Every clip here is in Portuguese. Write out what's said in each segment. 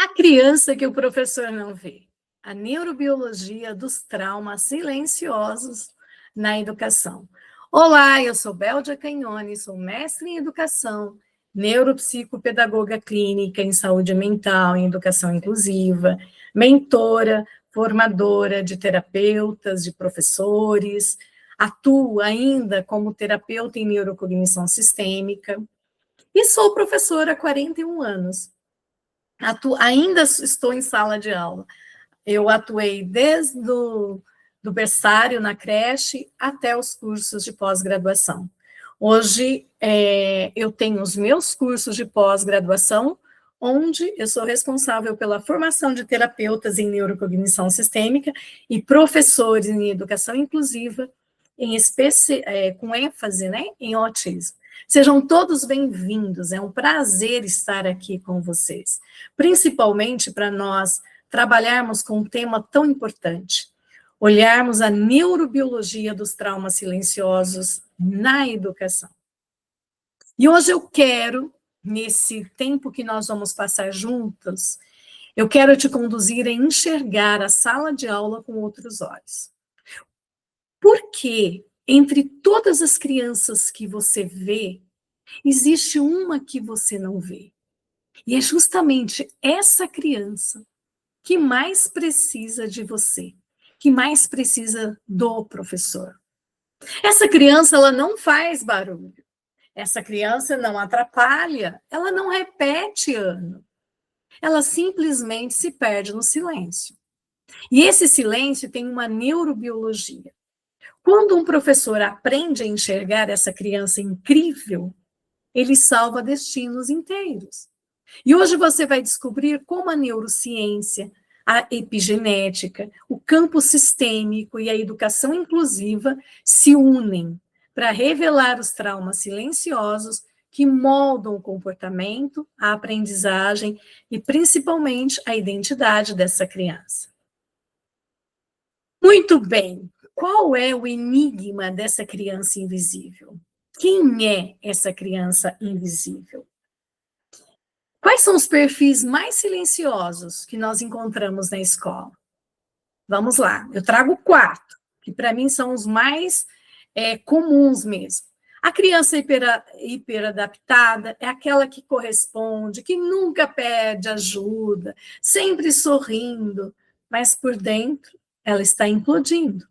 A criança que o professor não vê. A neurobiologia dos traumas silenciosos na educação. Olá, eu sou Béldia Cagnoni, sou mestre em educação, neuropsicopedagoga clínica em saúde mental e educação inclusiva, mentora, formadora de terapeutas, de professores, atuo ainda como terapeuta em neurocognição sistêmica e sou professora há 41 anos. Ainda estou em sala de aula. Eu atuei desde do berçário na creche até os cursos de pós-graduação. Hoje, eu tenho os meus cursos de pós-graduação, onde eu sou responsável pela formação de terapeutas em neurocognição sistêmica e professores em educação inclusiva, com ênfase, né, em autismo. Sejam todos bem-vindos, é um prazer estar aqui com vocês, principalmente para nós trabalharmos com um tema tão importante, olharmos a neurobiologia dos traumas silenciosos na educação. E hoje eu quero, nesse tempo que nós vamos passar juntos, eu quero te conduzir a enxergar a sala de aula com outros olhos. Porque entre todas as crianças que você vê, existe uma que você não vê. E é justamente essa criança que mais precisa de você, que mais precisa do professor. Essa criança, ela não faz barulho. Essa criança não atrapalha, ela não repete ano. Ela simplesmente se perde no silêncio. E esse silêncio tem uma neurobiologia. Quando um professor aprende a enxergar essa criança incrível, ele salva destinos inteiros. E hoje você vai descobrir como a neurociência, a epigenética, o campo sistêmico e a educação inclusiva se unem para revelar os traumas silenciosos que moldam o comportamento, a aprendizagem e principalmente a identidade dessa criança. Muito bem, qual é o enigma dessa criança invisível? Quem é essa criança invisível? Quais são os perfis mais silenciosos que nós encontramos na escola? Vamos lá, eu trago 4, que para mim são os mais comuns mesmo. A criança hiperadaptada é aquela que corresponde, que nunca pede ajuda, sempre sorrindo, mas por dentro ela está implodindo.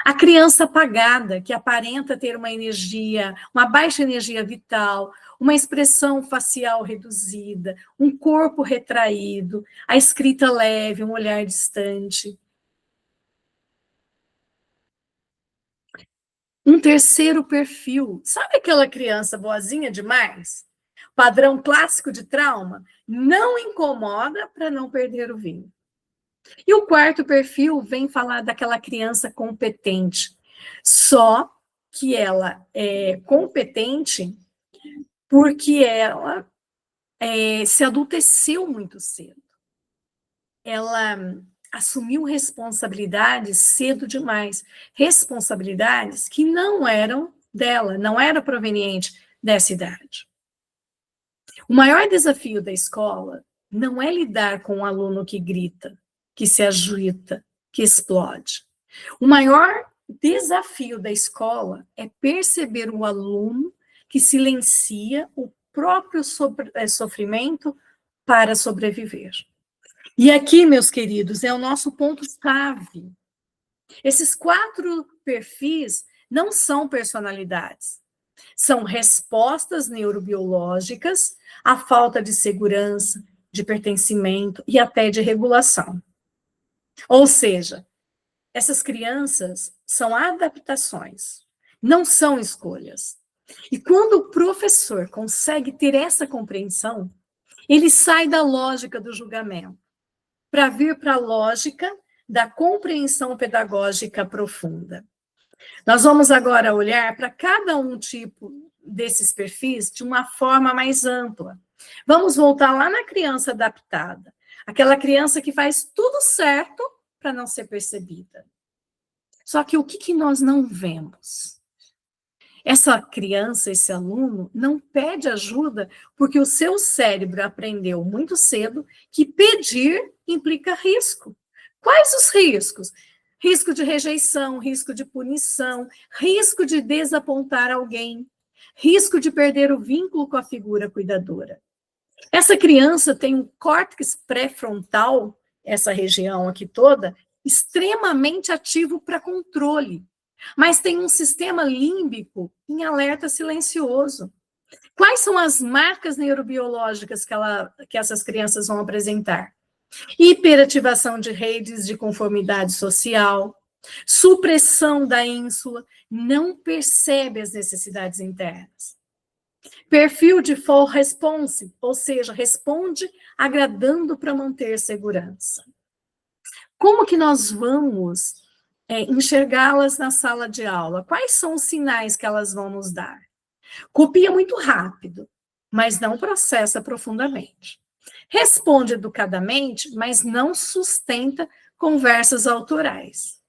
A criança apagada, que aparenta ter uma baixa energia vital, uma expressão facial reduzida, um corpo retraído, a escrita leve, um olhar distante. Um terceiro perfil, sabe aquela criança boazinha demais? Padrão clássico de trauma? Não incomoda para não perder o vinho. E o quarto perfil vem falar daquela criança competente, só que ela é competente porque ela se adulteceu muito cedo. Ela assumiu responsabilidades cedo demais, responsabilidades que não eram dela, não era proveniente dessa idade. O maior desafio da escola não é lidar com um aluno que grita, que se agita, que explode. O maior desafio da escola é perceber o aluno que silencia o próprio sofrimento para sobreviver. E aqui, meus queridos, é o nosso ponto-chave. Esses 4 perfis não são personalidades, são respostas neurobiológicas à falta de segurança, de pertencimento e até de regulação. Ou seja, essas crianças são adaptações, não são escolhas. E quando o professor consegue ter essa compreensão, ele sai da lógica do julgamento para vir para a lógica da compreensão pedagógica profunda. Nós vamos agora olhar para cada um tipo desses perfis de uma forma mais ampla. Vamos voltar lá na criança adaptada, aquela criança que faz tudo certo para não ser percebida. Só que o que nós não vemos? Essa criança, esse aluno, não pede ajuda porque o seu cérebro aprendeu muito cedo que pedir implica risco. Quais os riscos? Risco de rejeição, risco de punição, risco de desapontar alguém, risco de perder o vínculo com a figura cuidadora. Essa criança tem um córtex pré-frontal, essa região aqui toda, extremamente ativo para controle, mas tem um sistema límbico em alerta silencioso. Quais são as marcas neurobiológicas que essas crianças vão apresentar? Hiperativação de redes de conformidade social, supressão da ínsula, não percebe as necessidades internas. Perfil de default response, ou seja, responde agradando para manter segurança. Como que nós vamos enxergá-las na sala de aula? Quais são os sinais que elas vão nos dar? Copia muito rápido, mas não processa profundamente. Responde educadamente, mas não sustenta conversas autorais.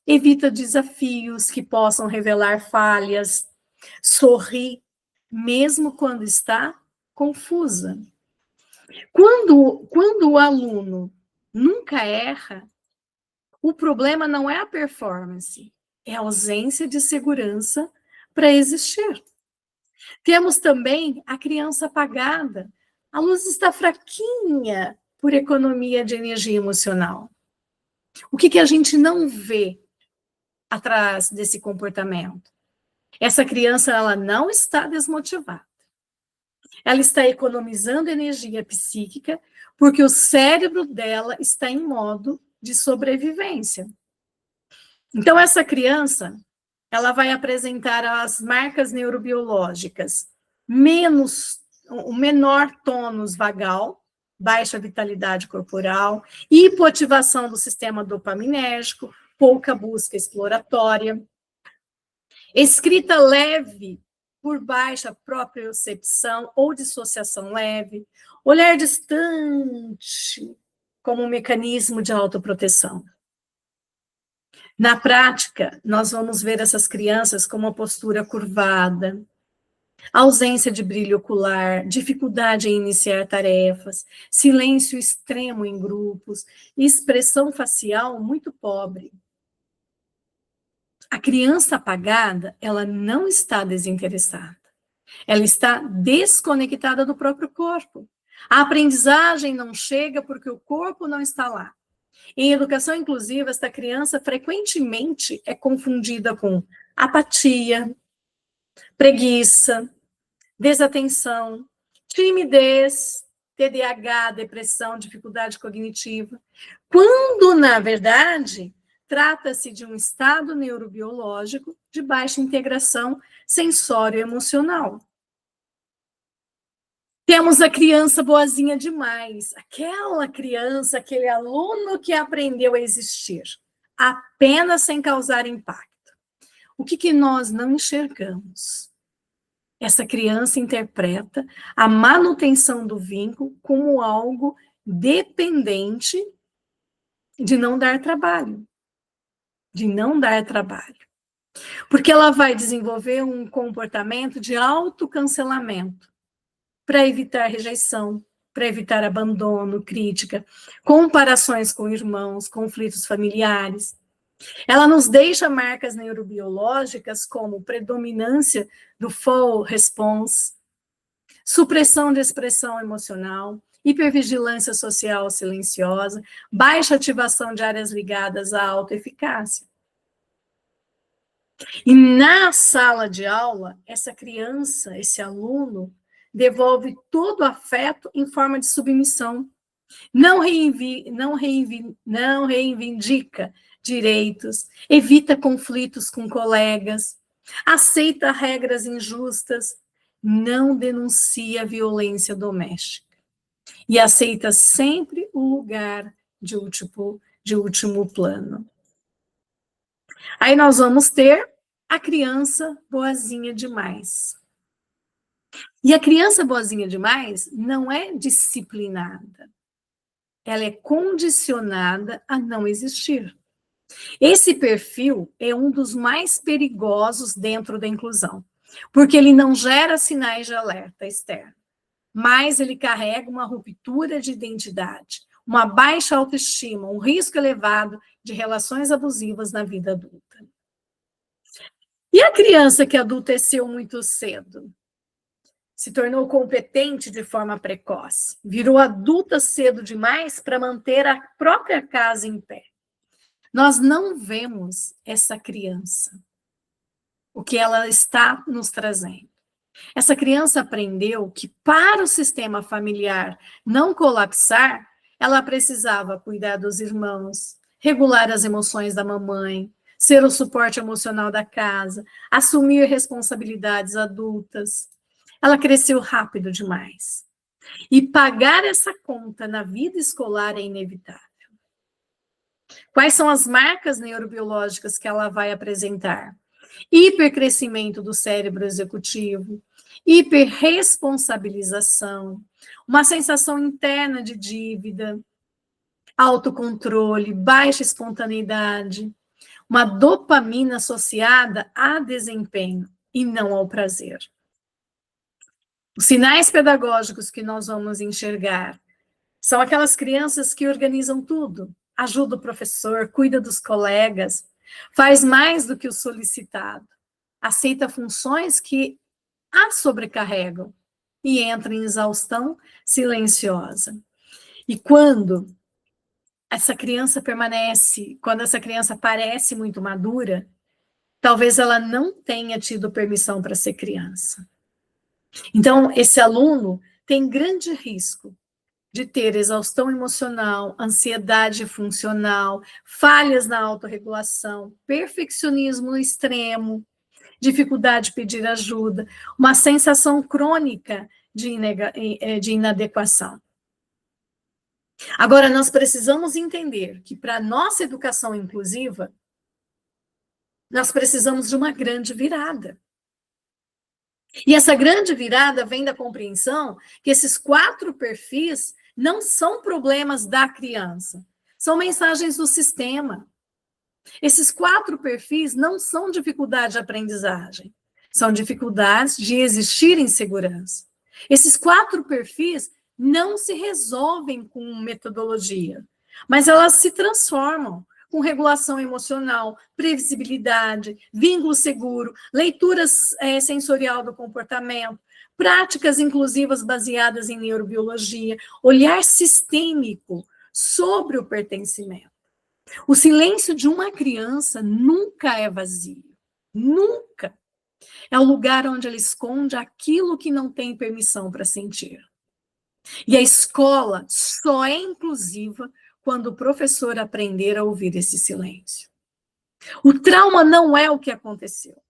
Evita desafios que possam revelar falhas. Sorri, mesmo quando está confusa. Quando o aluno nunca erra, o problema não é a performance, é a ausência de segurança para existir. Temos também a criança apagada. A luz está fraquinha por economia de energia emocional. O que a gente não vê atrás desse comportamento? Essa criança, ela não está desmotivada. Ela está economizando energia psíquica porque o cérebro dela está em modo de sobrevivência. Então, essa criança, ela vai apresentar as marcas neurobiológicas, o menor tônus vagal, baixa vitalidade corporal, hipoativação do sistema dopaminérgico, pouca busca exploratória, escrita leve por baixa propriocepção ou dissociação leve, olhar distante como um mecanismo de autoproteção. Na prática, nós vamos ver essas crianças com uma postura curvada, ausência de brilho ocular, dificuldade em iniciar tarefas, silêncio extremo em grupos, expressão facial muito pobre. A criança apagada, ela não está desinteressada. Ela está desconectada do próprio corpo. A aprendizagem não chega porque o corpo não está lá. Em educação inclusiva, esta criança frequentemente é confundida com apatia, preguiça, desatenção, timidez, TDAH, depressão, dificuldade cognitiva, quando, na verdade, trata-se de um estado neurobiológico de baixa integração sensório-emocional. Temos a criança boazinha demais, aquela criança, aquele aluno que aprendeu a existir, apenas sem causar impacto. O que nós não enxergamos? Essa criança interpreta a manutenção do vínculo como algo dependente de não dar trabalho. Porque ela vai desenvolver um comportamento de autocancelamento para evitar rejeição, para evitar abandono, crítica, comparações com irmãos, conflitos familiares. Ela nos deixa marcas neurobiológicas como predominância do default response, supressão de expressão emocional, hipervigilância social silenciosa, baixa ativação de áreas ligadas à autoeficácia. E na sala de aula, essa criança, esse aluno, devolve todo o afeto em forma de submissão. Não reivindica direitos, evita conflitos com colegas, aceita regras injustas, não denuncia violência doméstica e aceita sempre o lugar de último plano. Aí nós vamos ter a criança boazinha demais. E a criança boazinha demais não é disciplinada. Ela é condicionada a não existir. Esse perfil é um dos mais perigosos dentro da inclusão, porque ele não gera sinais de alerta externo, mas ele carrega uma ruptura de identidade, uma baixa autoestima, um risco elevado de relações abusivas na vida adulta. E a criança que adulteceu muito cedo? Se tornou competente de forma precoce, virou adulta cedo demais para manter a própria casa em pé. Nós não vemos essa criança, o que ela está nos trazendo. Essa criança aprendeu que para o sistema familiar não colapsar, ela precisava cuidar dos irmãos, regular as emoções da mamãe, ser o suporte emocional da casa, assumir responsabilidades adultas. Ela cresceu rápido demais. E pagar essa conta na vida escolar é inevitável. Quais são as marcas neurobiológicas que ela vai apresentar? Hipercrescimento do cérebro executivo, hiperresponsabilização, uma sensação interna de dívida, autocontrole, baixa espontaneidade, uma dopamina associada a desempenho e não ao prazer. Os sinais pedagógicos que nós vamos enxergar são aquelas crianças que organizam tudo, ajuda o professor, cuida dos colegas, faz mais do que o solicitado, aceita funções que a sobrecarregam e entra em exaustão silenciosa. E quando essa criança parece muito madura, talvez ela não tenha tido permissão para ser criança. Então, esse aluno tem grande risco de ter exaustão emocional, ansiedade funcional, falhas na autorregulação, perfeccionismo extremo, dificuldade de pedir ajuda, uma sensação crônica de inadequação. Agora, nós precisamos entender que para a nossa educação inclusiva, nós precisamos de uma grande virada. E essa grande virada vem da compreensão que esses 4 perfis não são problemas da criança, são mensagens do sistema. Esses 4 perfis não são dificuldade de aprendizagem, são dificuldades de existir em segurança. Esses 4 perfis não se resolvem com metodologia, mas elas se transformam com regulação emocional, previsibilidade, vínculo seguro, leitura sensorial do comportamento, práticas inclusivas baseadas em neurobiologia, olhar sistêmico sobre o pertencimento. O silêncio de uma criança nunca é vazio, nunca. É o lugar onde ela esconde aquilo que não tem permissão para sentir. E a escola só é inclusiva quando o professor aprender a ouvir esse silêncio. O trauma não é o que aconteceu.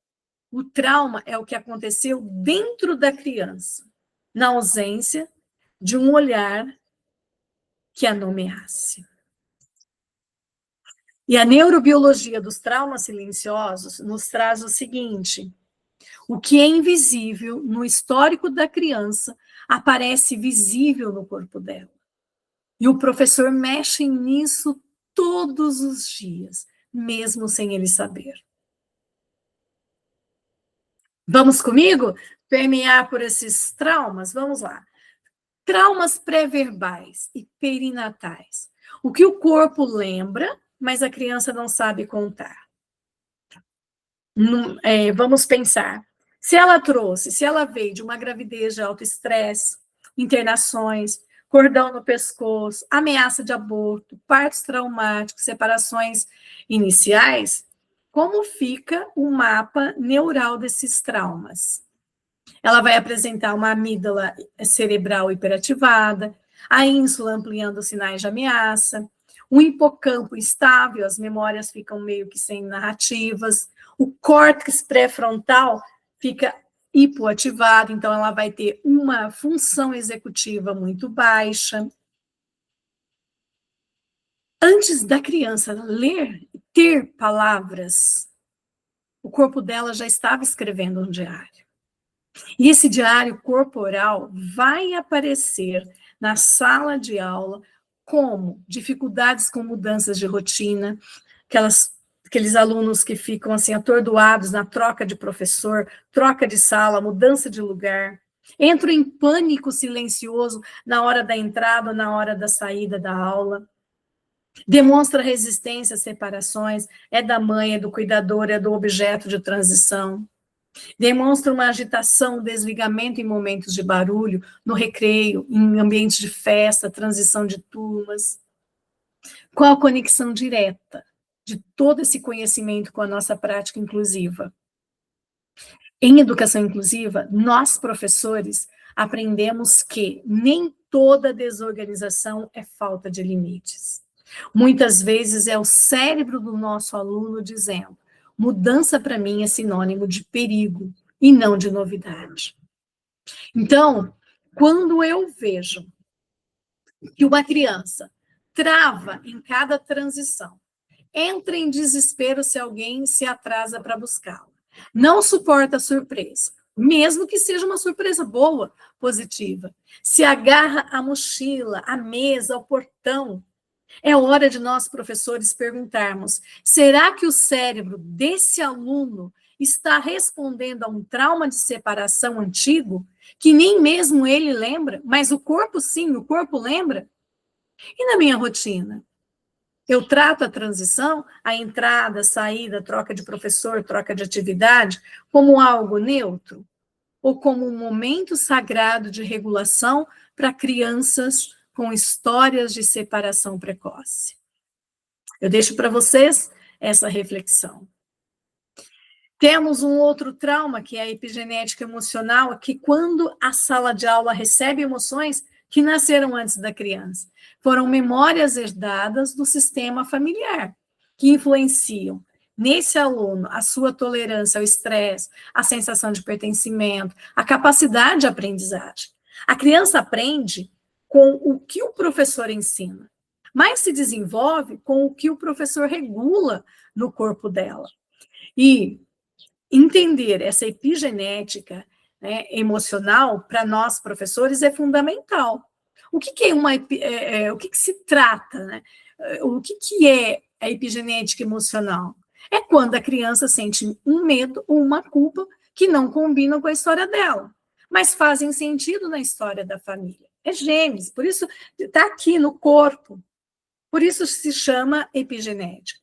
O trauma é o que aconteceu dentro da criança, na ausência de um olhar que a nomeasse. E a neurobiologia dos traumas silenciosos nos traz o seguinte: o que é invisível no histórico da criança aparece visível no corpo dela. E o professor mexe nisso todos os dias, mesmo sem ele saber. Vamos comigo? Permear por esses traumas? Vamos lá. Traumas pré-verbais e perinatais. O que o corpo lembra, mas a criança não sabe contar. Vamos pensar. Se ela veio de uma gravidez de alto estresse, internações, cordão no pescoço, ameaça de aborto, partos traumáticos, separações iniciais, como fica o mapa neural desses traumas? Ela vai apresentar uma amígdala cerebral hiperativada, a ínsula ampliando os sinais de ameaça, um hipocampo instável, as memórias ficam meio que sem narrativas, o córtex pré-frontal fica hipoativado, então ela vai ter uma função executiva muito baixa. Antes da criança ler, ter palavras, o corpo dela já estava escrevendo um diário. E esse diário corporal vai aparecer na sala de aula como dificuldades com mudanças de rotina, aqueles alunos que ficam assim atordoados na troca de professor, troca de sala, mudança de lugar, entram em pânico silencioso na hora da entrada, na hora da saída da aula, demonstra resistência às separações, é da mãe, é do cuidador, é do objeto de transição, demonstra uma agitação, desligamento em momentos de barulho, no recreio, em ambientes de festa, transição de turmas. Qual a conexão direta de todo esse conhecimento com a nossa prática inclusiva? Em educação inclusiva, nós, professores, aprendemos que nem toda desorganização é falta de limites. Muitas vezes é o cérebro do nosso aluno dizendo: mudança para mim é sinônimo de perigo e não de novidade. Então, quando eu vejo que uma criança trava em cada transição, entra em desespero se alguém se atrasa para buscá-la, não suporta a surpresa, mesmo que seja uma surpresa boa, positiva, se agarra à mochila, à mesa, ao portão, é hora de nós, professores, perguntarmos: será que o cérebro desse aluno está respondendo a um trauma de separação antigo, que nem mesmo ele lembra, mas o corpo sim, o corpo lembra? E na minha rotina? Eu trato a transição, a entrada, a saída, troca de professor, troca de atividade, como algo neutro? Ou como um momento sagrado de regulação para crianças com histórias de separação precoce? Eu deixo para vocês essa reflexão. Temos um outro trauma, que é a epigenética emocional, que quando a sala de aula recebe emoções que nasceram antes da criança, foram memórias herdadas do sistema familiar, que influenciam nesse aluno a sua tolerância ao estresse, a sensação de pertencimento, a capacidade de aprendizagem. A criança aprende com o que o professor ensina, mas se desenvolve com o que o professor regula no corpo dela. E entender essa epigenética, né, emocional, para nós, professores, é fundamental. O que é o que se trata, né? O que é a epigenética emocional? É quando a criança sente um medo ou uma culpa que não combinam com a história dela, mas fazem sentido na história da família. É genes, por isso está aqui no corpo. Por isso se chama epigenética.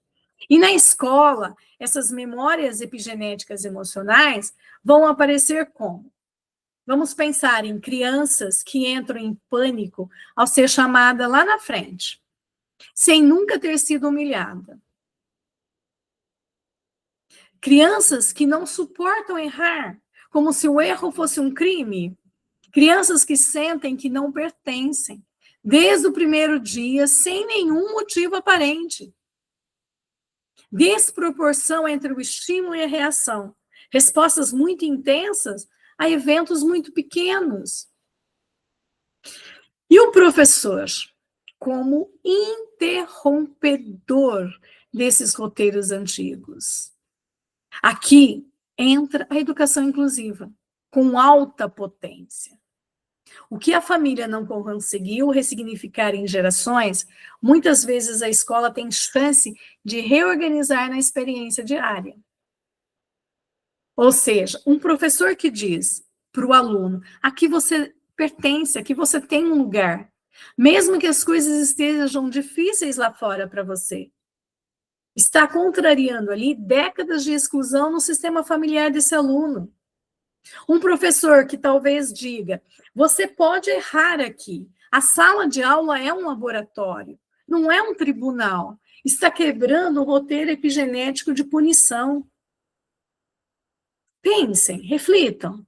E na escola, essas memórias epigenéticas emocionais vão aparecer como? Vamos pensar em crianças que entram em pânico ao ser chamada lá na frente, sem nunca ter sido humilhada. Crianças que não suportam errar, como se o erro fosse um crime. Crianças que sentem que não pertencem, desde o primeiro dia, sem nenhum motivo aparente. Desproporção entre o estímulo e a reação. Respostas muito intensas a eventos muito pequenos. E o professor, como interrompedor desses roteiros antigos. Aqui entra a educação inclusiva, com alta potência. O que a família não conseguiu ressignificar em gerações, muitas vezes a escola tem chance de reorganizar na experiência diária. Ou seja, um professor que diz para o aluno: aqui você pertence, aqui você tem um lugar, mesmo que as coisas estejam difíceis lá fora para você. Está contrariando ali décadas de exclusão no sistema familiar desse aluno. Um professor que talvez diga: você pode errar aqui, a sala de aula é um laboratório, não é um tribunal, está quebrando o roteiro epigenético de punição. Pensem, reflitam.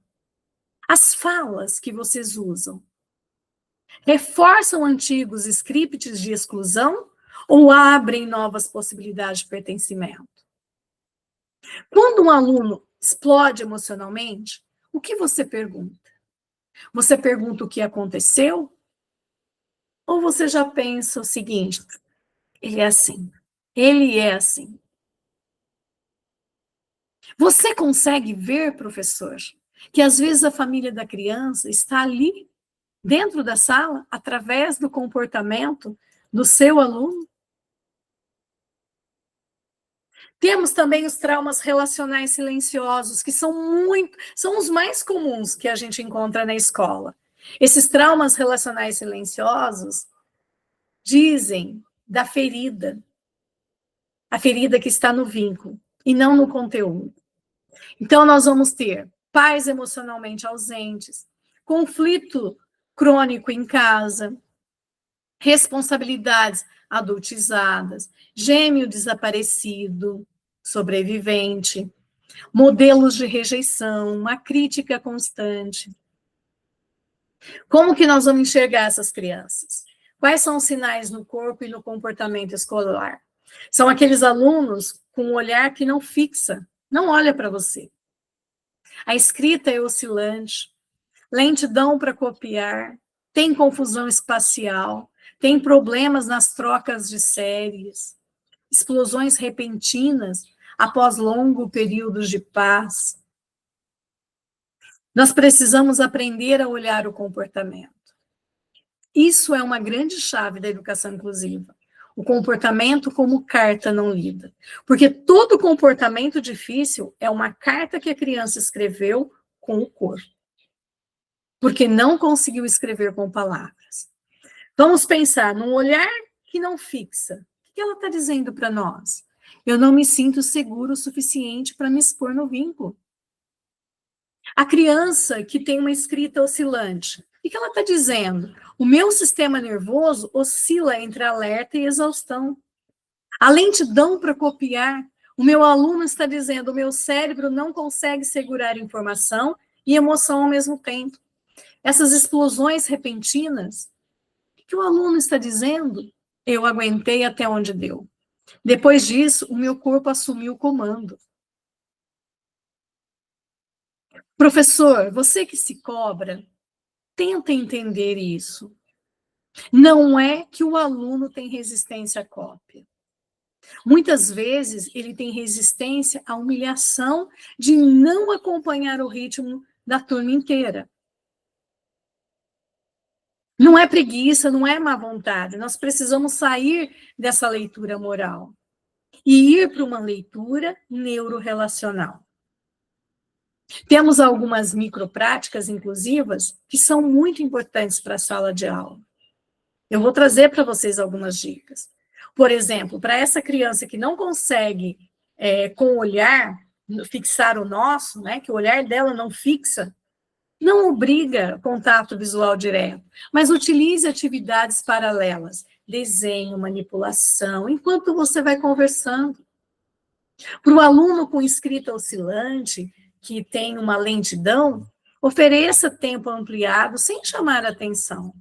As falas que vocês usam reforçam antigos scripts de exclusão ou abrem novas possibilidades de pertencimento? Quando um aluno explode emocionalmente, o que você pergunta? Você pergunta o que aconteceu? Ou você já pensa o seguinte: ele é assim, ele é assim. Você consegue ver, professor, que às vezes a família da criança está ali, dentro da sala, através do comportamento do seu aluno? Temos também os traumas relacionais silenciosos, que são os mais comuns que a gente encontra na escola. Esses traumas relacionais silenciosos dizem da ferida, a ferida que está no vínculo e não no conteúdo. Então, nós vamos ter pais emocionalmente ausentes, conflito crônico em casa, responsabilidades adultizadas, gêmeo desaparecido, sobrevivente, modelos de rejeição, uma crítica constante. Como que nós vamos enxergar essas crianças? Quais são os sinais no corpo e no comportamento escolar? São aqueles alunos com um olhar que não fixa, não olha para você. A escrita é oscilante, lentidão para copiar, tem confusão espacial, tem problemas nas trocas de séries, explosões repentinas após longo período de paz. Nós precisamos aprender a olhar o comportamento. Isso é uma grande chave da educação inclusiva. O comportamento como carta não lida. Porque todo comportamento difícil é uma carta que a criança escreveu com o corpo. Porque não conseguiu escrever com palavras. Vamos pensar num olhar que não fixa. O que ela está dizendo para nós? Eu não me sinto seguro o suficiente para me expor no vínculo. A criança que tem uma escrita oscilante, o que ela está dizendo? O meu sistema nervoso oscila entre alerta e exaustão. A lentidão para copiar, o meu aluno está dizendo, o meu cérebro não consegue segurar informação e emoção ao mesmo tempo. Essas explosões repentinas, o que o aluno está dizendo? Eu aguentei até onde deu. Depois disso, o meu corpo assumiu o comando. Professor, você que se cobra, tenta entender isso. Não é que o aluno tem resistência à cópia. Muitas vezes ele tem resistência à humilhação de não acompanhar o ritmo da turma inteira. Não é preguiça, não é má vontade. Nós precisamos sair dessa leitura moral e ir para uma leitura neurorrelacional. Temos algumas micropráticas inclusivas que são muito importantes para a sala de aula. Eu vou trazer para vocês algumas dicas. Por exemplo, para essa criança que não consegue, com o olhar, fixar o nosso, né, que o olhar dela não fixa, não obriga contato visual direto, mas utilize atividades paralelas, desenho, manipulação, enquanto você vai conversando. Para o aluno com escrita oscilante, que tem uma lentidão, ofereça tempo ampliado sem chamar a atenção.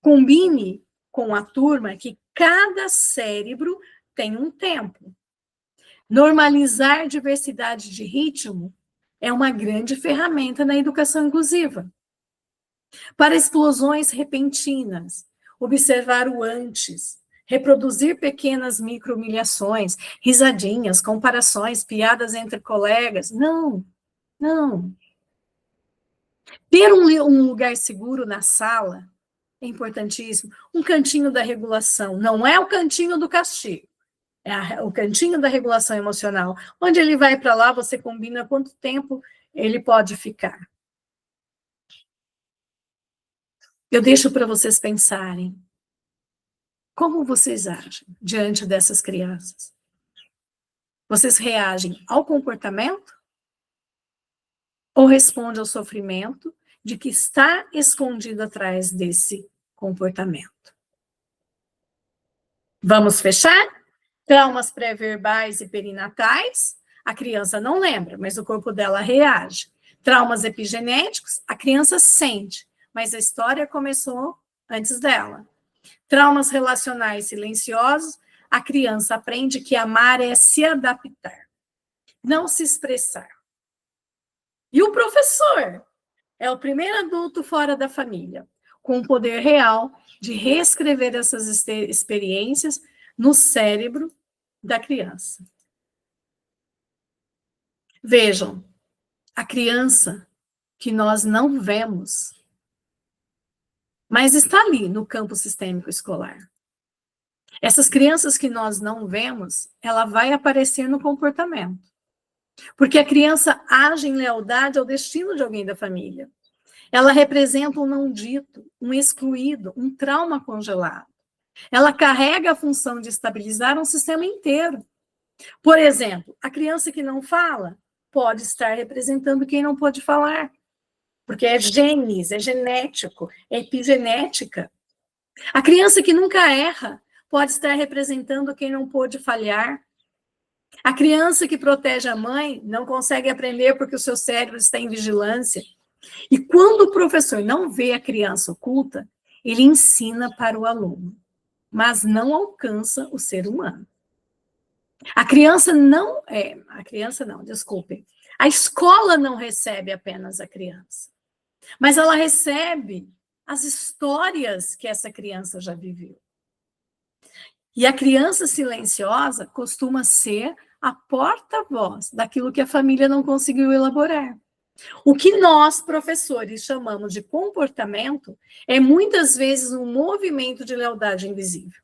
Combine com a turma que cada cérebro tem um tempo. Normalizar diversidade de ritmo é uma grande ferramenta na educação inclusiva. Para explosões repentinas, observar o antes, reproduzir pequenas micro-humilhações, risadinhas, comparações, piadas entre colegas. Não. Ter um lugar seguro na sala é importantíssimo. Um cantinho da regulação, não é o cantinho do castigo, é o cantinho da regulação emocional. Onde ele vai para lá, você combina quanto tempo ele pode ficar. Eu deixo para vocês pensarem. Como vocês agem diante dessas crianças? Vocês reagem ao comportamento? Ou respondem ao sofrimento de que está escondido atrás desse comportamento? Vamos fechar? Traumas pré-verbais e perinatais, a criança não lembra, mas o corpo dela reage. Traumas epigenéticos, a criança sente, mas a história começou antes dela. Traumas relacionais silenciosos, a criança aprende que amar é se adaptar, não se expressar. E o professor é o primeiro adulto fora da família, com o poder real de reescrever essas experiências no cérebro da criança. Vejam, a criança que nós não vemos, mas está ali no campo sistêmico escolar. Essas crianças que nós não vemos, ela vai aparecer no comportamento. Porque a criança age em lealdade ao destino de alguém da família. Ela representa um não dito, um excluído, um trauma congelado. Ela carrega a função de estabilizar um sistema inteiro. Por exemplo, a criança que não fala pode estar representando quem não pode falar, porque é genes, é genético, é epigenética. A criança que nunca erra pode estar representando quem não pôde falhar. A criança que protege a mãe não consegue aprender porque o seu cérebro está em vigilância. E quando o professor não vê a criança oculta, ele ensina para o aluno, mas não alcança o ser humano. A criança não, desculpem. A escola não recebe apenas a criança, mas ela recebe as histórias que essa criança já viveu. E a criança silenciosa costuma ser a porta-voz daquilo que a família não conseguiu elaborar. O que nós, professores, chamamos de comportamento é muitas vezes um movimento de lealdade invisível.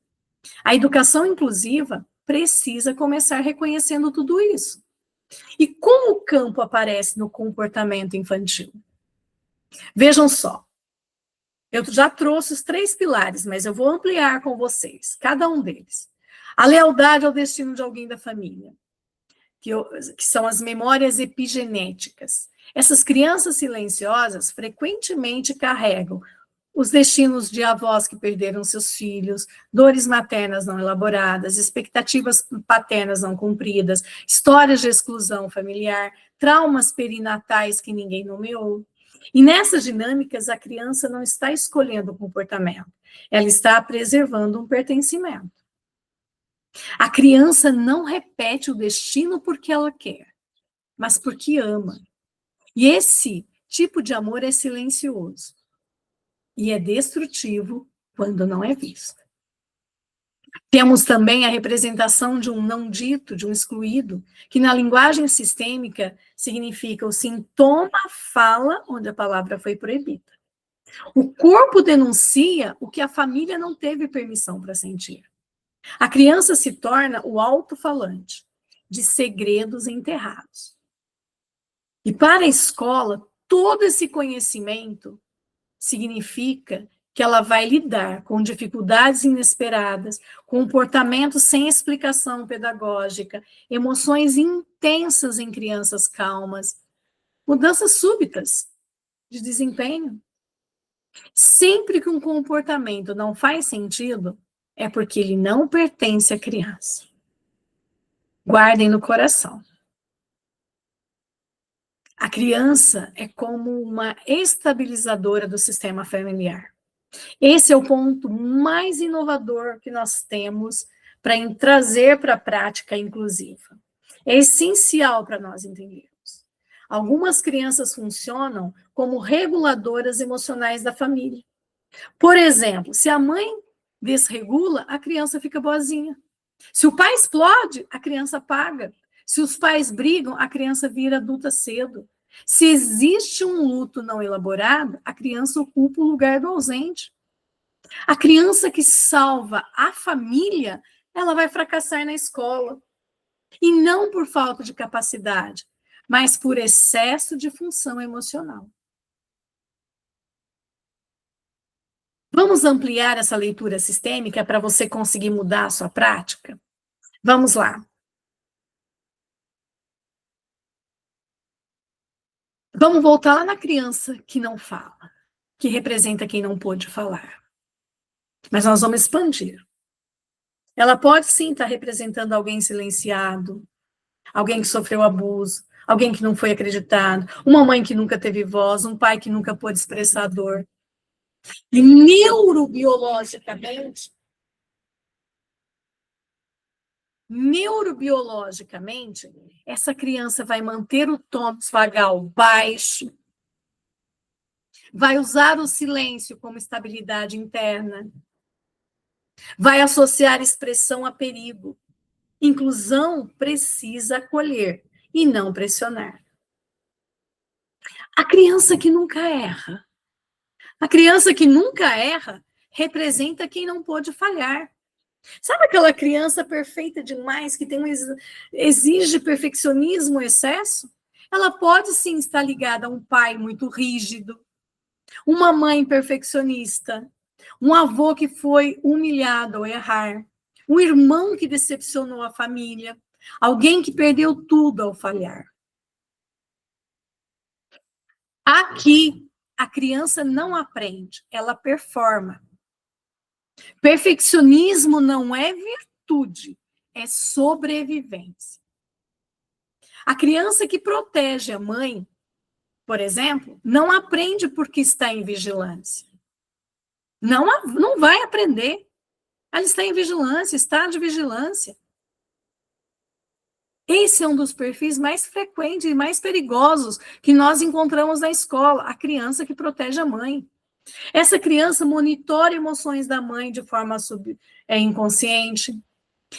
A educação inclusiva precisa começar reconhecendo tudo isso. E como o campo aparece no comportamento infantil? Vejam só, eu já trouxe os 3 pilares, mas eu vou ampliar com vocês, cada um deles. A lealdade ao destino de alguém da família, que são as memórias epigenéticas. Essas crianças silenciosas frequentemente carregam os destinos de avós que perderam seus filhos, dores maternas não elaboradas, expectativas paternas não cumpridas, histórias de exclusão familiar, traumas perinatais que ninguém nomeou. E nessas dinâmicas, a criança não está escolhendo o comportamento, ela está preservando um pertencimento. A criança não repete o destino porque ela quer, mas porque ama. E esse tipo de amor é silencioso e é destrutivo quando não é visto. Temos também a representação de um não dito, de um excluído, que na linguagem sistêmica significa o sintoma fala onde a palavra foi proibida. O corpo denuncia o que a família não teve permissão para sentir. A criança se torna o alto-falante de segredos enterrados. E para a escola, todo esse conhecimento significa que ela vai lidar com dificuldades inesperadas, comportamentos sem explicação pedagógica, emoções intensas em crianças calmas, mudanças súbitas de desempenho. Sempre que um comportamento não faz sentido, é porque ele não pertence à criança. Guardem no coração. A criança é como uma estabilizadora do sistema familiar. Esse é o ponto mais inovador que nós temos para trazer para a prática inclusiva. É essencial para nós entendermos. Algumas crianças funcionam como reguladoras emocionais da família. Por exemplo, se a mãe desregula, a criança fica boazinha. Se o pai explode, a criança apaga. Se os pais brigam, a criança vira adulta cedo. Se existe um luto não elaborado, a criança ocupa o lugar do ausente. A criança que salva a família, ela vai fracassar na escola. E não por falta de capacidade, mas por excesso de função emocional. Vamos ampliar essa leitura sistêmica para você conseguir mudar a sua prática? Vamos lá. Vamos voltar lá na criança que não fala, que representa quem não pôde falar. Mas nós vamos expandir. Ela pode sim estar representando alguém silenciado, alguém que sofreu abuso, alguém que não foi acreditado, uma mãe que nunca teve voz, um pai que nunca pôde expressar dor. E neurobiologicamente, essa criança vai manter o tônus vagal baixo, vai usar o silêncio como estabilidade interna, vai associar expressão a perigo. Inclusão precisa acolher e não pressionar. A criança que nunca erra. A criança que nunca erra representa quem não pôde falhar. Sabe aquela criança perfeita demais, que tem exige perfeccionismo, excesso? Ela pode sim estar ligada a um pai muito rígido, uma mãe perfeccionista, um avô que foi humilhado ao errar, um irmão que decepcionou a família, alguém que perdeu tudo ao falhar. Aqui, a criança não aprende, ela performa. Perfeccionismo não é virtude, é sobrevivência. A criança que protege a mãe, por exemplo, não aprende porque está em vigilância. Não vai aprender. Ela está em vigilância, está de vigilância. Esse é um dos perfis mais frequentes e mais perigosos que nós encontramos na escola, a criança que protege a mãe. Essa criança monitora emoções da mãe de forma inconsciente.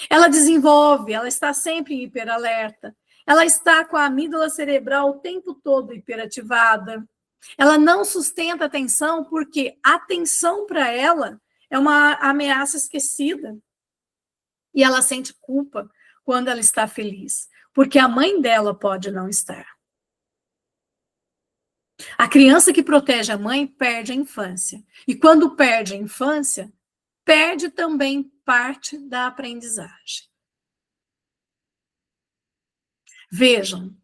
Ela desenvolve, ela está sempre em hiperalerta. Ela está com a amígdala cerebral o tempo todo hiperativada. Ela não sustenta a atenção porque a atenção para ela é uma ameaça esquecida. E ela sente culpa quando ela está feliz, porque a mãe dela pode não estar. A criança que protege a mãe perde a infância. E quando perde a infância, perde também parte da aprendizagem. Vejam,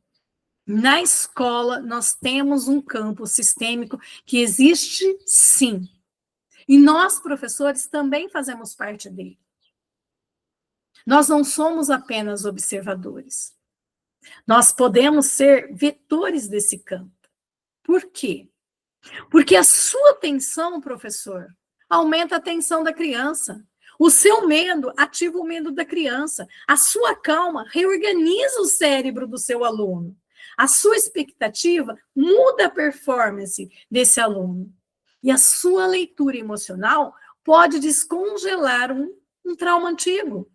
na escola nós temos um campo sistêmico que existe sim. E nós, professores, também fazemos parte dele. Nós não somos apenas observadores. Nós podemos ser vetores desse campo. Por quê? Porque a sua atenção, professor, aumenta a atenção da criança. O seu medo ativa o medo da criança. A sua calma reorganiza o cérebro do seu aluno. A sua expectativa muda a performance desse aluno. E a sua leitura emocional pode descongelar um trauma antigo.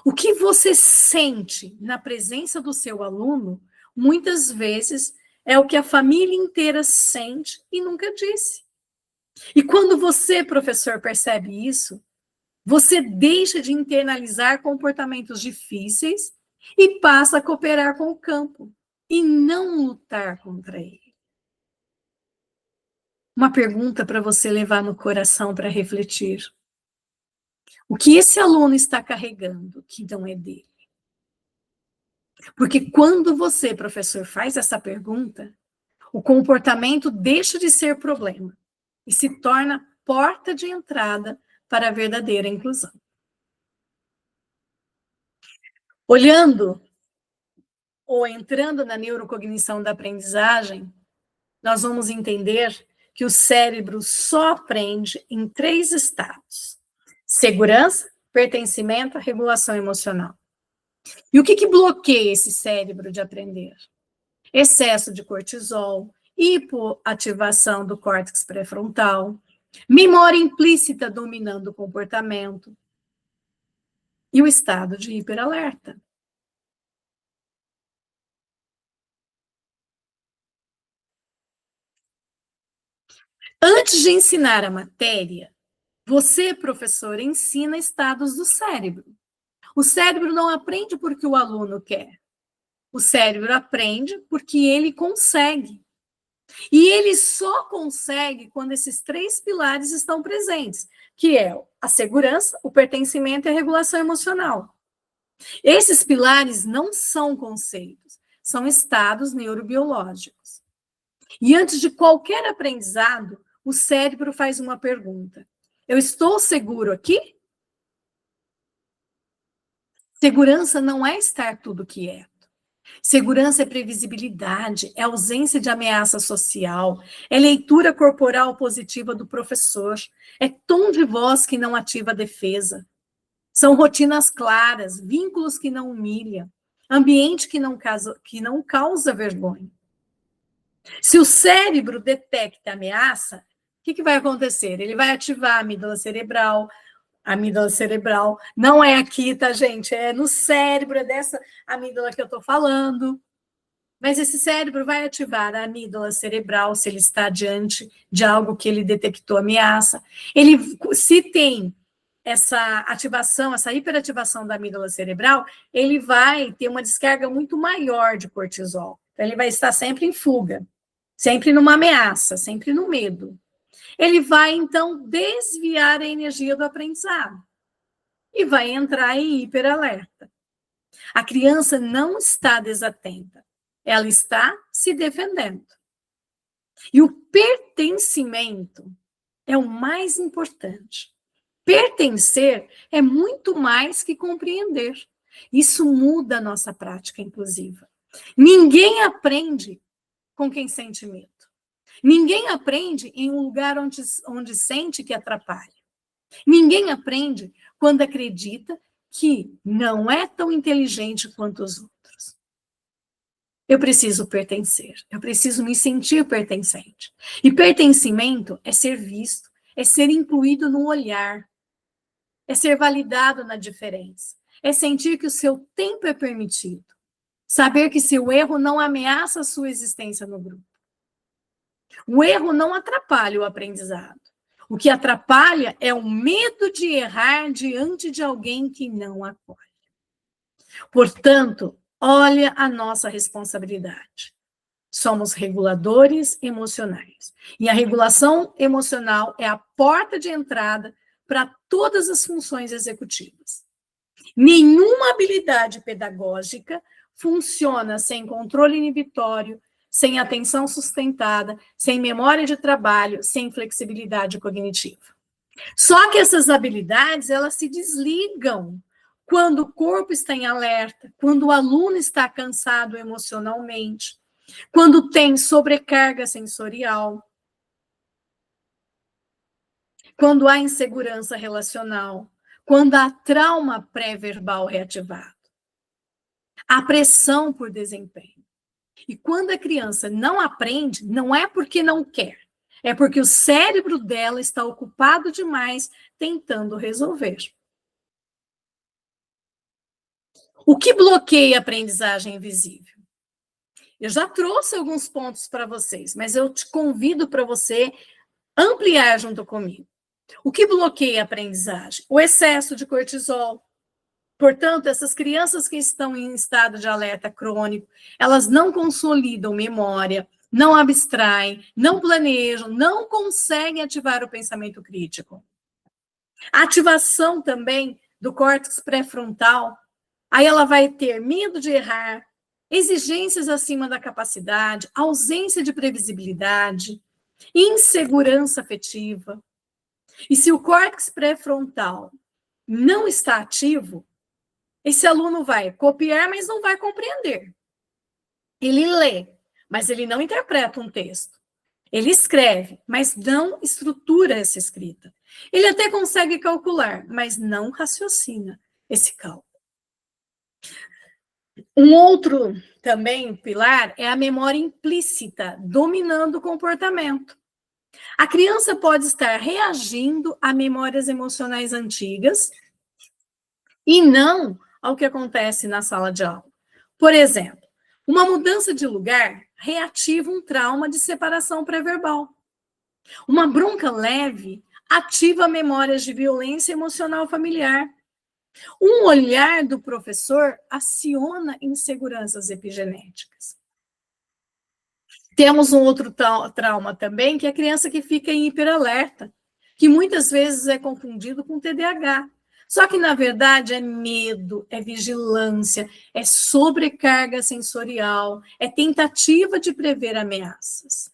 O que você sente na presença do seu aluno, muitas vezes, é o que a família inteira sente e nunca disse. E quando você, professor, percebe isso, você deixa de internalizar comportamentos difíceis e passa a cooperar com o campo e não lutar contra ele. Uma pergunta para você levar no coração para refletir. O que esse aluno está carregando que não é dele? Porque quando você, professor, faz essa pergunta, o comportamento deixa de ser problema e se torna porta de entrada para a verdadeira inclusão. Olhando ou entrando na neurocognição da aprendizagem, nós vamos entender que o cérebro só aprende em 3 estados: segurança, pertencimento, regulação emocional. E o que bloqueia esse cérebro de aprender? Excesso de cortisol, hipoativação do córtex pré-frontal, memória implícita dominando o comportamento e o estado de hiperalerta. Antes de ensinar a matéria, você, professor, ensina estados do cérebro. O cérebro não aprende porque o aluno quer. O cérebro aprende porque ele consegue. E ele só consegue quando esses 3 pilares estão presentes, que é a segurança, o pertencimento e a regulação emocional. Esses pilares não são conceitos, são estados neurobiológicos. E antes de qualquer aprendizado, o cérebro faz uma pergunta: eu estou seguro aqui? Segurança não é estar tudo quieto. Segurança é previsibilidade, é ausência de ameaça social, é leitura corporal positiva do professor, é tom de voz que não ativa a defesa. São rotinas claras, vínculos que não humilham, ambiente que não causa vergonha. Se o cérebro detecta ameaça, o que vai acontecer? Ele vai ativar a amígdala cerebral. A amígdala cerebral não é aqui, tá, gente? É no cérebro, é dessa amígdala que eu estou falando. Mas esse cérebro vai ativar a amígdala cerebral se ele está diante de algo que ele detectou ameaça. Ele, se tem essa ativação, essa hiperativação da amígdala cerebral, ele vai ter uma descarga muito maior de cortisol. Então, ele vai estar sempre em fuga, sempre numa ameaça, sempre no medo. Ele vai, então, desviar a energia do aprendizado e vai entrar em hiperalerta. A criança não está desatenta, ela está se defendendo. E o pertencimento é o mais importante. Pertencer é muito mais que compreender. Isso muda a nossa prática inclusiva. Ninguém aprende com quem sente medo. Ninguém aprende em um lugar onde sente que atrapalha. Ninguém aprende quando acredita que não é tão inteligente quanto os outros. Eu preciso pertencer, eu preciso me sentir pertencente. E pertencimento é ser visto, é ser incluído no olhar, é ser validado na diferença, é sentir que o seu tempo é permitido, saber que seu erro não ameaça a sua existência no grupo. O erro não atrapalha o aprendizado. O que atrapalha é o medo de errar diante de alguém que não acolhe. Portanto, olha a nossa responsabilidade. Somos reguladores emocionais. E a regulação emocional é a porta de entrada para todas as funções executivas. Nenhuma habilidade pedagógica funciona sem controle inibitório, sem atenção sustentada, sem memória de trabalho, sem flexibilidade cognitiva. Só que essas habilidades, elas se desligam quando o corpo está em alerta, quando o aluno está cansado emocionalmente, quando tem sobrecarga sensorial, quando há insegurança relacional, quando há trauma pré-verbal reativado, há pressão por desempenho. E quando a criança não aprende, não é porque não quer, é porque o cérebro dela está ocupado demais tentando resolver. O que bloqueia a aprendizagem invisível? Eu já trouxe alguns pontos para vocês, mas eu te convido para você ampliar junto comigo. O que bloqueia a aprendizagem? O excesso de cortisol. Portanto, essas crianças que estão em estado de alerta crônico, elas não consolidam memória, não abstraem, não planejam, não conseguem ativar o pensamento crítico. A ativação também do córtex pré-frontal, aí ela vai ter medo de errar, exigências acima da capacidade, ausência de previsibilidade, insegurança afetiva. E se o córtex pré-frontal não está ativo, esse aluno vai copiar, mas não vai compreender. Ele lê, mas ele não interpreta um texto. Ele escreve, mas não estrutura essa escrita. Ele até consegue calcular, mas não raciocina esse cálculo. Um outro também pilar é a memória implícita, dominando o comportamento. A criança pode estar reagindo a memórias emocionais antigas e não ao que acontece na sala de aula. Por exemplo, uma mudança de lugar reativa um trauma de separação pré-verbal. Uma bronca leve ativa memórias de violência emocional familiar. Um olhar do professor aciona inseguranças epigenéticas. Temos um outro trauma também, que é a criança que fica em hiperalerta, que muitas vezes é confundido com TDAH. Só que, na verdade, é medo, é vigilância, é sobrecarga sensorial, é tentativa de prever ameaças.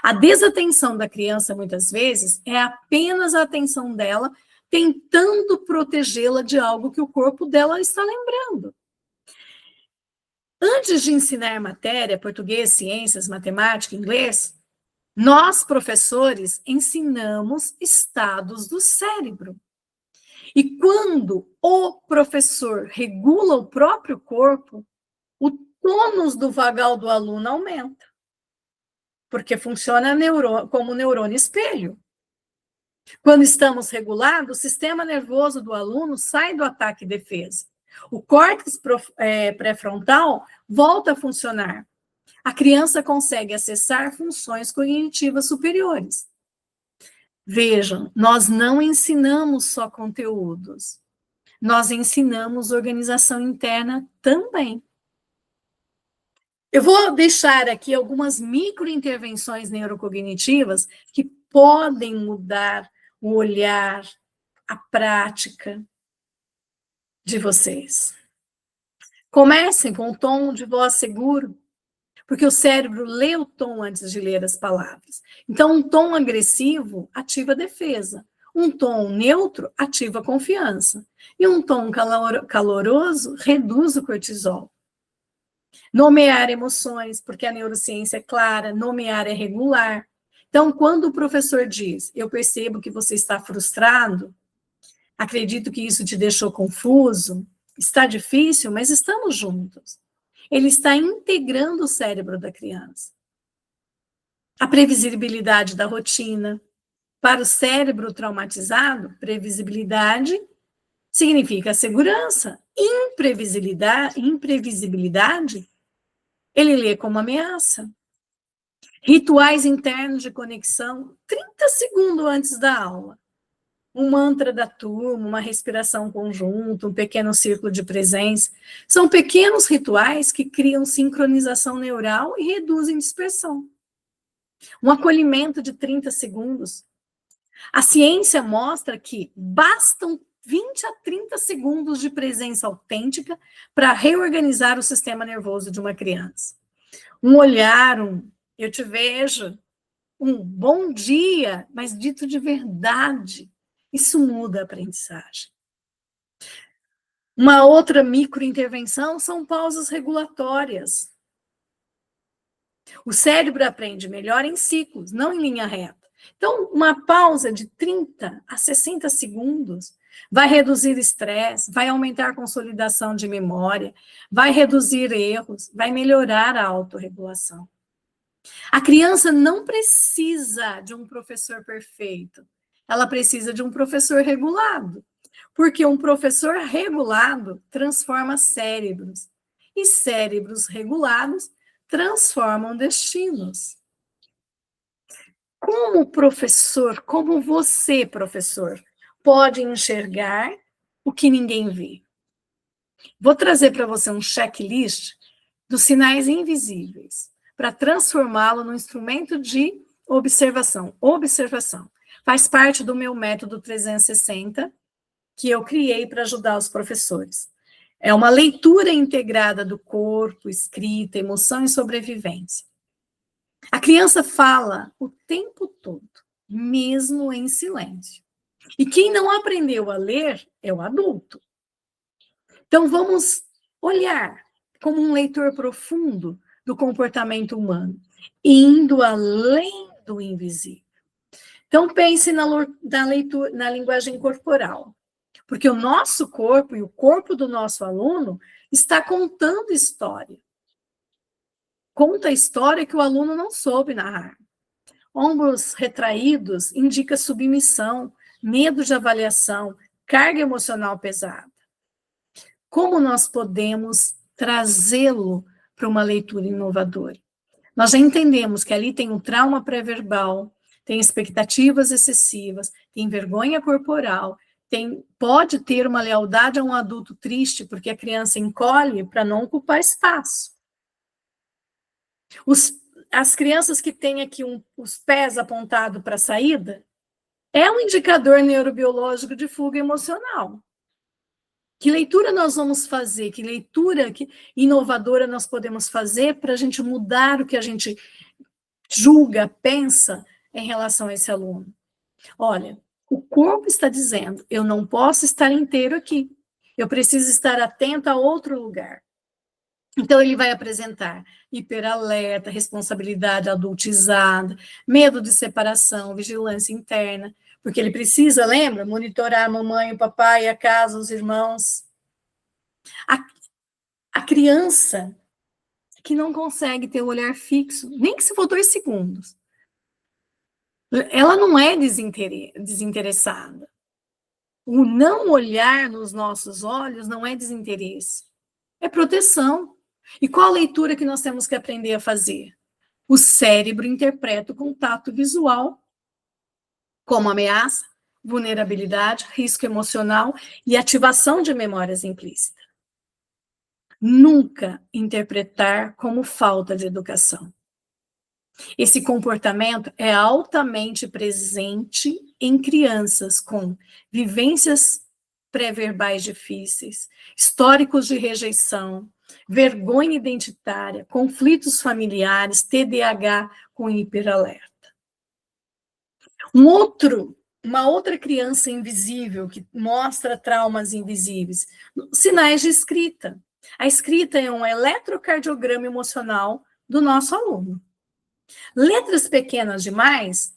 A desatenção da criança, muitas vezes, é apenas a atenção dela tentando protegê-la de algo que o corpo dela está lembrando. Antes de ensinar matéria, português, ciências, matemática, inglês, nós, professores, ensinamos estados do cérebro. E quando o professor regula o próprio corpo, o tônus do vagal do aluno aumenta, porque funciona como neurônio espelho. Quando estamos regulados, o sistema nervoso do aluno sai do ataque e defesa. O córtex pré-frontal volta a funcionar. A criança consegue acessar funções cognitivas superiores. Vejam, nós não ensinamos só conteúdos, nós ensinamos organização interna também. Eu vou deixar aqui algumas microintervenções neurocognitivas que podem mudar o olhar, a prática de vocês. Comecem com um tom de voz seguro, porque o cérebro lê o tom antes de ler as palavras. Então, um tom agressivo ativa a defesa, um tom neutro ativa a confiança, e um tom caloroso reduz o cortisol. Nomear emoções, porque a neurociência é clara, nomear é regular. Então, quando o professor diz, eu percebo que você está frustrado, acredito que isso te deixou confuso, está difícil, mas estamos juntos. Ele está integrando o cérebro da criança. A previsibilidade da rotina. Para o cérebro traumatizado, previsibilidade significa segurança. Imprevisibilidade, ele lê como ameaça. Rituais internos de conexão, 30 segundos antes da aula. Um mantra da turma, uma respiração conjunta, um pequeno círculo de presença. São pequenos rituais que criam sincronização neural e reduzem dispersão. Um acolhimento de 30 segundos. A ciência mostra que bastam 20 a 30 segundos de presença autêntica para reorganizar o sistema nervoso de uma criança. Um olhar, eu te vejo, um bom dia, mas dito de verdade. Isso muda a aprendizagem. Uma outra microintervenção são pausas regulatórias. O cérebro aprende melhor em ciclos, não em linha reta. Então, uma pausa de 30 a 60 segundos vai reduzir estresse, vai aumentar a consolidação de memória, vai reduzir erros, vai melhorar a autorregulação. A criança não precisa de um professor perfeito, ela precisa de um professor regulado, porque um professor regulado transforma cérebros, e cérebros regulados transformam destinos. Como professor, como você, professor, pode enxergar o que ninguém vê? Vou trazer para você um checklist dos sinais invisíveis, para transformá-lo num instrumento de observação. Observação. Faz parte do meu método 360, que eu criei para ajudar os professores. É uma leitura integrada do corpo, escrita, emoção e sobrevivência. A criança fala o tempo todo, mesmo em silêncio. E quem não aprendeu a ler é o adulto. Então, vamos olhar como um leitor profundo do comportamento humano, indo além do invisível. Então, pense na leitura, na linguagem corporal, porque o nosso corpo e o corpo do nosso aluno está contando história. Conta a história que o aluno não soube narrar. Ombros retraídos indica submissão, medo de avaliação, carga emocional pesada. Como nós podemos trazê-lo para uma leitura inovadora? Nós já entendemos que ali tem um trauma pré-verbal, tem expectativas excessivas, tem vergonha corporal, pode ter uma lealdade a um adulto triste, porque a criança encolhe para não ocupar espaço. As crianças que têm aqui os pés apontados para a saída, é um indicador neurobiológico de fuga emocional. Que leitura nós vamos fazer? Que leitura inovadora nós podemos fazer para a gente mudar o que a gente julga, pensa em relação a esse aluno? Olha, o corpo está dizendo, eu não posso estar inteiro aqui. Eu preciso estar atento a outro lugar. Então, ele vai apresentar hiperalerta, responsabilidade adultizada, medo de separação, vigilância interna, porque ele precisa, lembra, monitorar a mamãe, o papai, a casa, os irmãos. A criança que não consegue ter o olhar fixo, nem que se for 2 segundos, ela não é desinteressada. O não olhar nos nossos olhos não é desinteresse, é proteção. E qual a leitura que nós temos que aprender a fazer? O cérebro interpreta o contato visual como ameaça, vulnerabilidade, risco emocional e ativação de memórias implícitas. Nunca interpretar como falta de educação. Esse comportamento é altamente presente em crianças com vivências pré-verbais difíceis, históricos de rejeição, vergonha identitária, conflitos familiares, TDAH com hiperalerta. Uma outra criança invisível que mostra traumas invisíveis, sinais de escrita. A escrita é um eletrocardiograma emocional do nosso aluno. Letras pequenas demais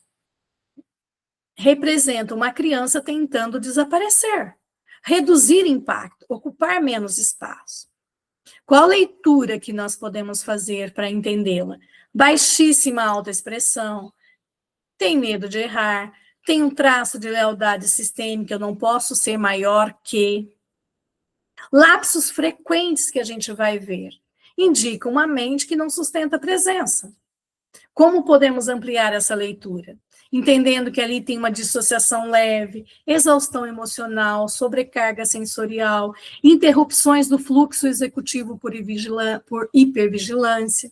representam uma criança tentando desaparecer, reduzir impacto, ocupar menos espaço. Qual leitura que nós podemos fazer para entendê-la? Baixíssima autoexpressão, tem medo de errar, tem um traço de lealdade sistêmica, eu não posso ser maior que. Lapsos frequentes que a gente vai ver indicam uma mente que não sustenta a presença. Como podemos ampliar essa leitura? Entendendo que ali tem uma dissociação leve, exaustão emocional, sobrecarga sensorial, interrupções do fluxo executivo por hipervigilância.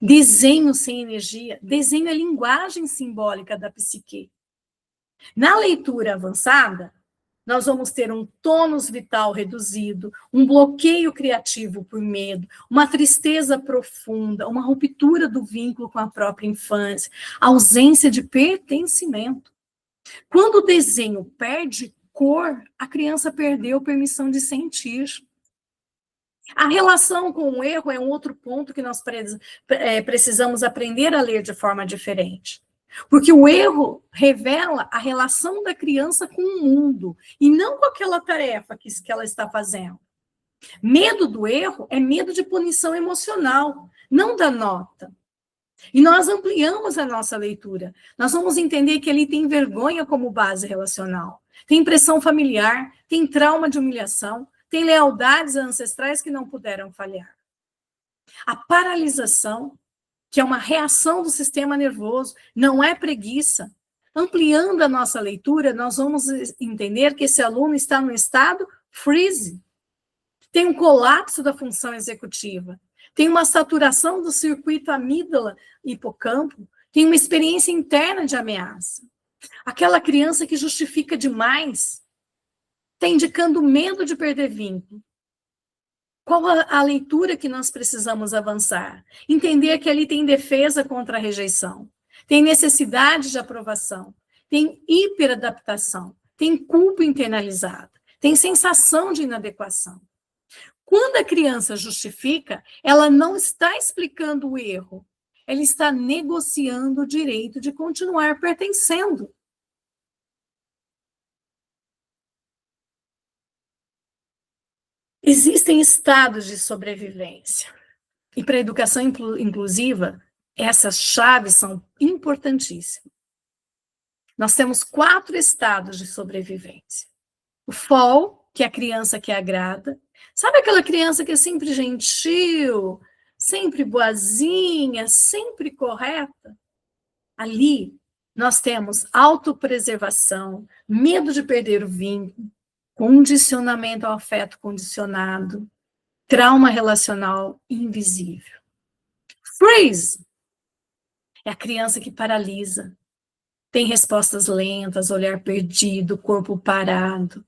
Desenho sem energia. Desenho é linguagem simbólica da psique. Na leitura avançada, nós vamos ter um tônus vital reduzido, um bloqueio criativo por medo, uma tristeza profunda, uma ruptura do vínculo com a própria infância, ausência de pertencimento. Quando o desenho perde cor, a criança perdeu permissão de sentir. A relação com o erro é um outro ponto que nós precisamos aprender a ler de forma diferente. Porque o erro revela a relação da criança com o mundo, e não com aquela tarefa que ela está fazendo. Medo do erro é medo de punição emocional, não da nota. E nós ampliamos a nossa leitura. Nós vamos entender que ali tem vergonha como base relacional, tem pressão familiar, tem trauma de humilhação, tem lealdades ancestrais que não puderam falhar. A paralisação, que é uma reação do sistema nervoso, não é preguiça. Ampliando a nossa leitura, nós vamos entender que esse aluno está no estado freeze. Tem um colapso da função executiva, tem uma saturação do circuito amígdala hipocampo, tem uma experiência interna de ameaça. Aquela criança que justifica demais, está indicando medo de perder vínculo. Qual a leitura que nós precisamos avançar? Entender que ali tem defesa contra a rejeição, tem necessidade de aprovação, tem hiperadaptação, tem culpa internalizada, tem sensação de inadequação. Quando a criança justifica, ela não está explicando o erro, ela está negociando o direito de continuar pertencendo. Existem estados de sobrevivência. E para a educação inclusiva, essas chaves são importantíssimas. Nós temos 4 estados de sobrevivência. O fall, que é a criança que agrada. Sabe aquela criança que é sempre gentil, sempre boazinha, sempre correta? Ali, nós temos autopreservação, medo de perder o vínculo, condicionamento ao afeto condicionado, trauma relacional invisível. Freeze é a criança que paralisa, tem respostas lentas, olhar perdido, corpo parado.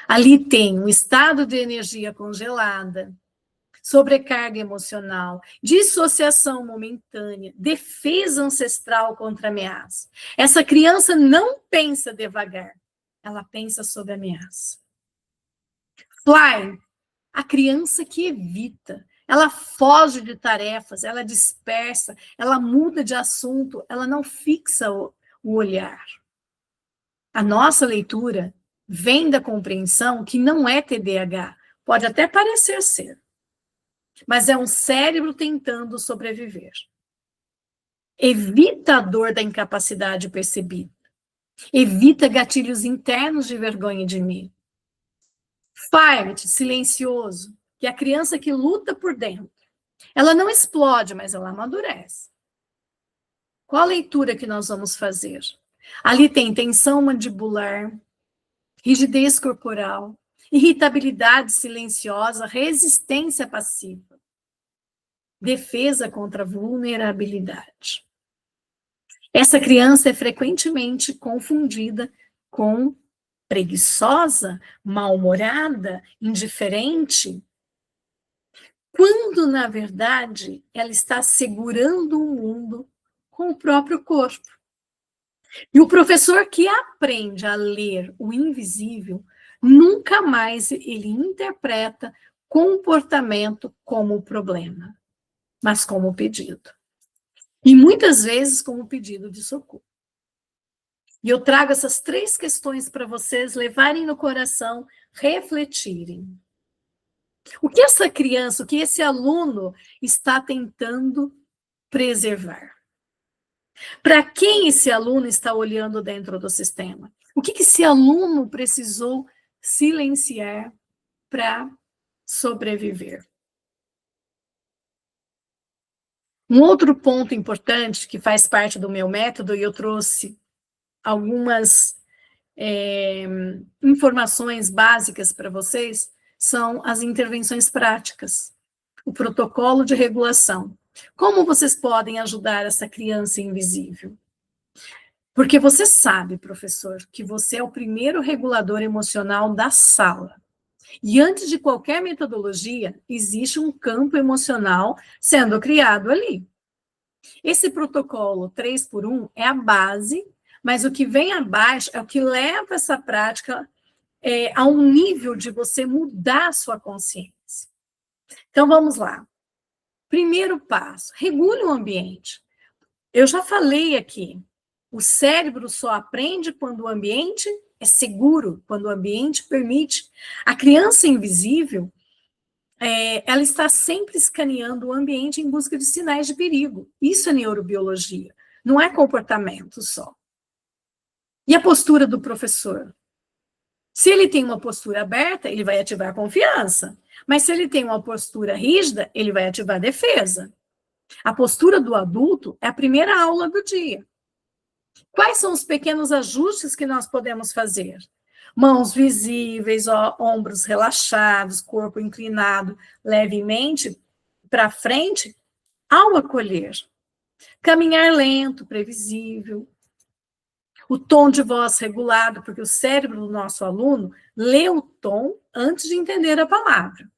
Ali tem um estado de energia congelada, sobrecarga emocional, dissociação momentânea, defesa ancestral contra ameaça. Essa criança não pensa devagar, ela pensa sob ameaça. Fly, a criança que evita, ela foge de tarefas, ela dispersa, ela muda de assunto, ela não fixa o olhar. A nossa leitura vem da compreensão que não é TDAH, pode até parecer ser, mas é um cérebro tentando sobreviver. Evita a dor da incapacidade percebida, evita gatilhos internos de vergonha e de medo. Fight, silencioso, que é a criança que luta por dentro. Ela não explode, mas ela amadurece. Qual a leitura que nós vamos fazer? Ali tem tensão mandibular, rigidez corporal, irritabilidade silenciosa, resistência passiva, defesa contra a vulnerabilidade. Essa criança é frequentemente confundida com preguiçosa, mal-humorada, indiferente, quando, na verdade, ela está segurando o mundo com o próprio corpo. E o professor que aprende a ler o invisível, nunca mais ele interpreta comportamento como problema, mas como pedido. E muitas vezes como pedido de socorro. E eu trago essas 3 questões para vocês levarem no coração, refletirem. O que essa criança, o que esse aluno está tentando preservar? Para quem esse aluno está olhando dentro do sistema? O que esse aluno precisou silenciar para sobreviver? Um outro ponto importante que faz parte do meu método, e eu trouxe algumas informações básicas para vocês, são as intervenções práticas, o protocolo de regulação. Como vocês podem ajudar essa criança invisível? Porque você sabe, professor, que você é o primeiro regulador emocional da sala. E antes de qualquer metodologia, existe um campo emocional sendo criado ali. Esse protocolo 3x1 é a base, mas o que vem abaixo é o que leva essa prática a um nível de você mudar a sua consciência. Então, vamos lá. Primeiro passo, regule o ambiente. Eu já falei aqui, o cérebro só aprende quando o ambiente é seguro, quando o ambiente permite. A criança invisível, ela está sempre escaneando o ambiente em busca de sinais de perigo. Isso é neurobiologia, não é comportamento só. E a postura do professor? Se ele tem uma postura aberta, ele vai ativar a confiança. Mas se ele tem uma postura rígida, ele vai ativar a defesa. A postura do adulto é a primeira aula do dia. Quais são os pequenos ajustes que nós podemos fazer? Mãos visíveis, ombros relaxados, corpo inclinado levemente para frente ao acolher. Caminhar lento, previsível. O tom de voz regulado, porque o cérebro do nosso aluno lê o tom antes de entender a palavra.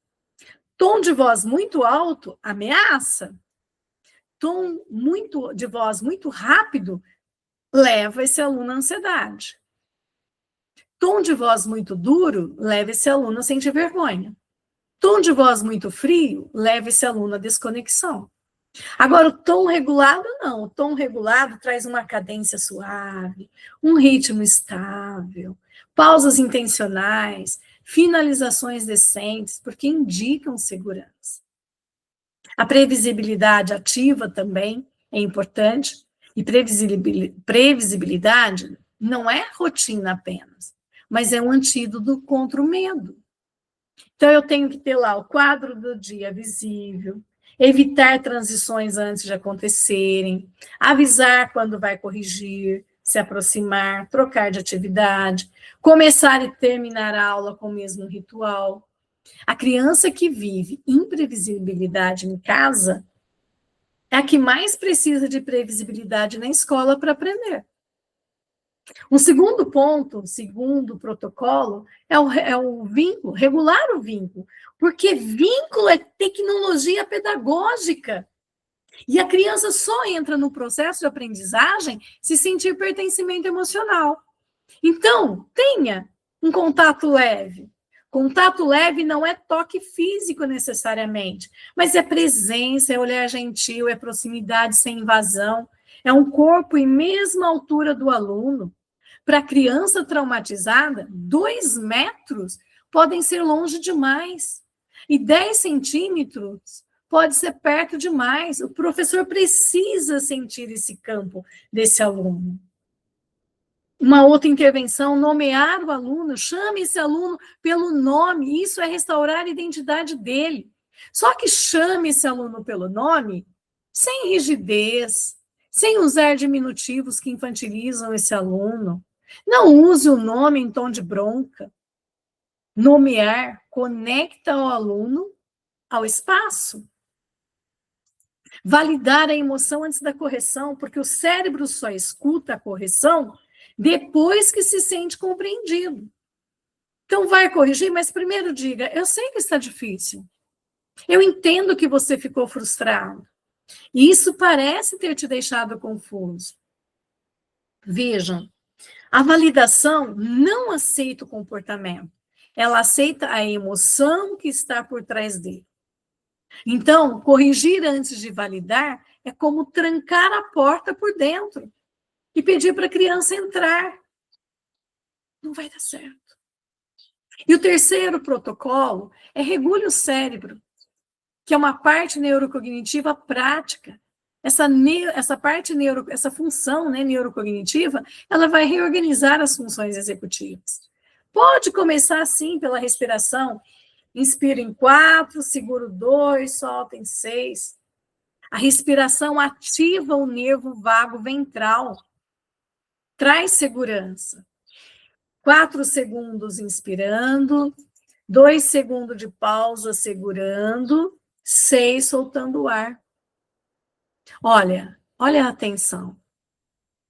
Tom de voz muito alto, ameaça. Tom de voz muito rápido, leva esse aluno à ansiedade. Tom de voz muito duro, leva esse aluno a sentir vergonha. Tom de voz muito frio, leva esse aluno à desconexão. Agora, o tom regulado, não. O tom regulado traz uma cadência suave, um ritmo estável, pausas intencionais, finalizações decentes, porque indicam segurança. A previsibilidade ativa também é importante, e previsibilidade não é rotina apenas, mas é um antídoto contra o medo. Então, eu tenho que ter lá o quadro do dia visível, evitar transições antes de acontecerem, avisar quando vai corrigir, se aproximar, trocar de atividade, começar e terminar a aula com o mesmo ritual. A criança que vive imprevisibilidade em casa é a que mais precisa de previsibilidade na escola para aprender. Um segundo ponto, segundo protocolo, é o vínculo, regular o vínculo, porque vínculo é tecnologia pedagógica. E a criança só entra no processo de aprendizagem se sentir pertencimento emocional. Então, tenha um contato leve. Contato leve não é toque físico necessariamente, mas é presença, é olhar gentil, é proximidade sem invasão, é um corpo em mesma altura do aluno. Para a criança traumatizada, 2 metros podem ser longe demais. E 10 centímetros pode ser perto demais. O professor precisa sentir esse campo desse aluno. Uma outra intervenção, nomear o aluno, chame esse aluno pelo nome, isso é restaurar a identidade dele. Só que chame esse aluno pelo nome sem rigidez, sem usar diminutivos que infantilizam esse aluno. Não use o nome em tom de bronca. Nomear conecta o aluno ao espaço. Validar a emoção antes da correção, porque o cérebro só escuta a correção depois que se sente compreendido. Então, vai corrigir, mas primeiro diga: eu sei que está difícil. Eu entendo que você ficou frustrado. E isso parece ter te deixado confuso. Vejam, a validação não aceita o comportamento. Ela aceita a emoção que está por trás dele. Então, corrigir antes de validar é como trancar a porta por dentro e pedir para a criança entrar. Não vai dar certo. E o terceiro protocolo é regule o cérebro, que é uma parte neurocognitiva prática. Essa função, né, neurocognitiva, ela vai reorganizar as funções executivas. Pode começar assim pela respiração. Inspira em 4, segura 2, solta em 6. A respiração ativa o nervo vago ventral, traz segurança. 4 segundos inspirando, 2 segundos de pausa segurando, 6 soltando o ar. Olha a atenção.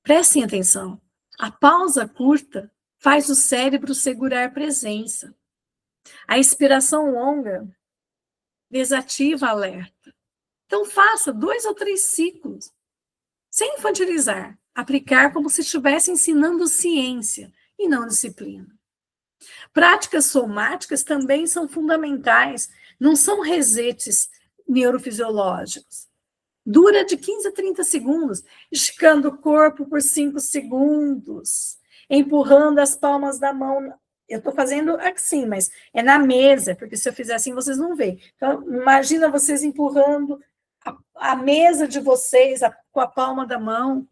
Prestem atenção. A pausa curta faz o cérebro segurar presença. A expiração longa desativa alerta. Então, faça 2 ou 3 ciclos, sem infantilizar. Aplicar como se estivesse ensinando ciência e não disciplina. Práticas somáticas também são fundamentais, não são resetes neurofisiológicos. Dura de 15 a 30 segundos, esticando o corpo por 5 segundos, empurrando as palmas da mão. Eu estou fazendo assim, mas é na mesa, porque se eu fizer assim, vocês não veem. Então, imagina vocês empurrando a mesa de vocês com a palma da mão.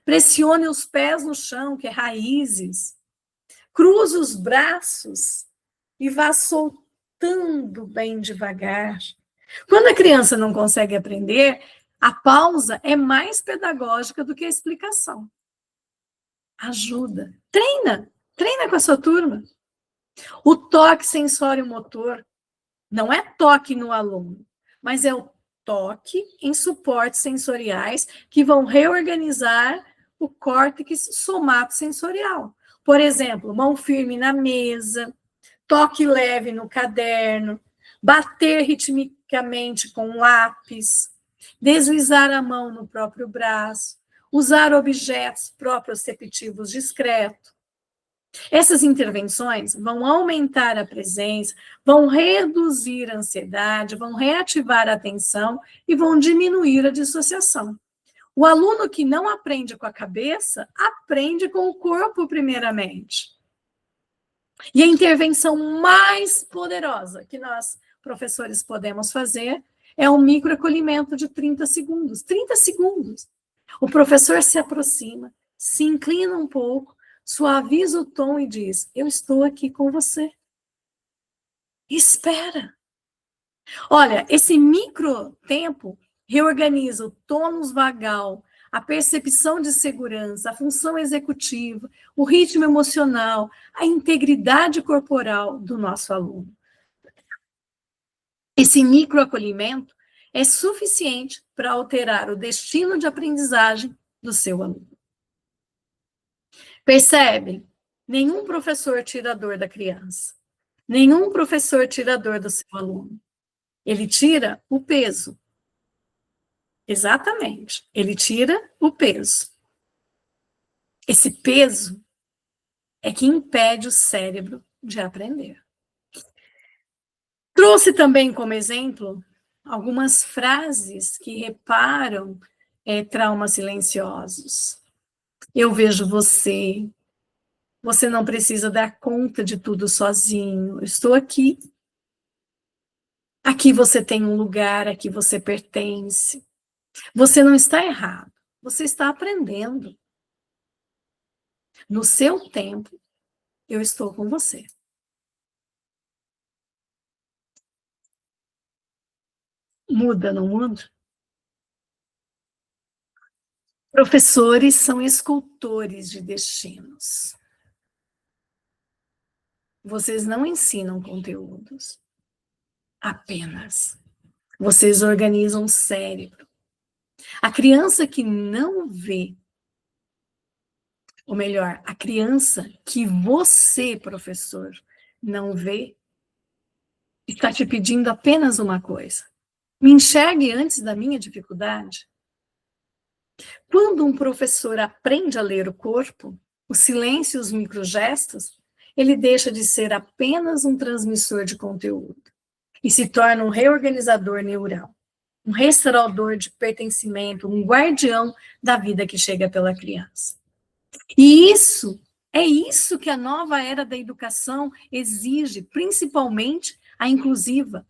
Pressione os pés no chão, que é raízes. Cruze os braços e vá soltando bem devagar. Quando a criança não consegue aprender, a pausa é mais pedagógica do que a explicação. Ajuda. Treina com a sua turma. O toque sensório-motor não é toque no aluno, mas é o toque em suportes sensoriais que vão reorganizar o córtex somatosensorial. Por exemplo, mão firme na mesa, toque leve no caderno, bater ritmicamente com lápis, deslizar a mão no próprio braço, usar objetos proprioceptivos discretos. Essas intervenções vão aumentar a presença, vão reduzir a ansiedade, vão reativar a atenção e vão diminuir a dissociação. O aluno que não aprende com a cabeça, aprende com o corpo primeiramente. E a intervenção mais poderosa que nós, professores, podemos fazer é um microacolhimento de 30 segundos. 30 segundos. O professor se aproxima, se inclina um pouco, suaviza o tom e diz: eu estou aqui com você. Espera. Olha, esse micro tempo reorganiza o tônus vagal, a percepção de segurança, a função executiva, o ritmo emocional, a integridade corporal do nosso aluno. Esse microacolhimento é suficiente para alterar o destino de aprendizagem do seu aluno. Percebe? Nenhum professor tira a dor da criança. Nenhum professor tira a dor do seu aluno. Ele tira o peso. Exatamente. Ele tira o peso. Esse peso é que impede o cérebro de aprender. Trouxe também como exemplo algumas frases que reparam traumas silenciosos. Eu vejo você. Você não precisa dar conta de tudo sozinho. Eu estou aqui. Aqui você tem um lugar, aqui você pertence. Você não está errado. Você está aprendendo. No seu tempo, eu estou com você. Muda, não muda? Professores são escultores de destinos. Vocês não ensinam conteúdos, apenas. Vocês organizam o cérebro. A criança que não vê, ou melhor, a criança que você, professor, não vê, está te pedindo apenas uma coisa. Me enxergue antes da minha dificuldade. Quando um professor aprende a ler o corpo, o silêncio e os microgestos, ele deixa de ser apenas um transmissor de conteúdo e se torna um reorganizador neural, um restaurador de pertencimento, um guardião da vida que chega pela criança. E é isso que a nova era da educação exige, principalmente a inclusiva.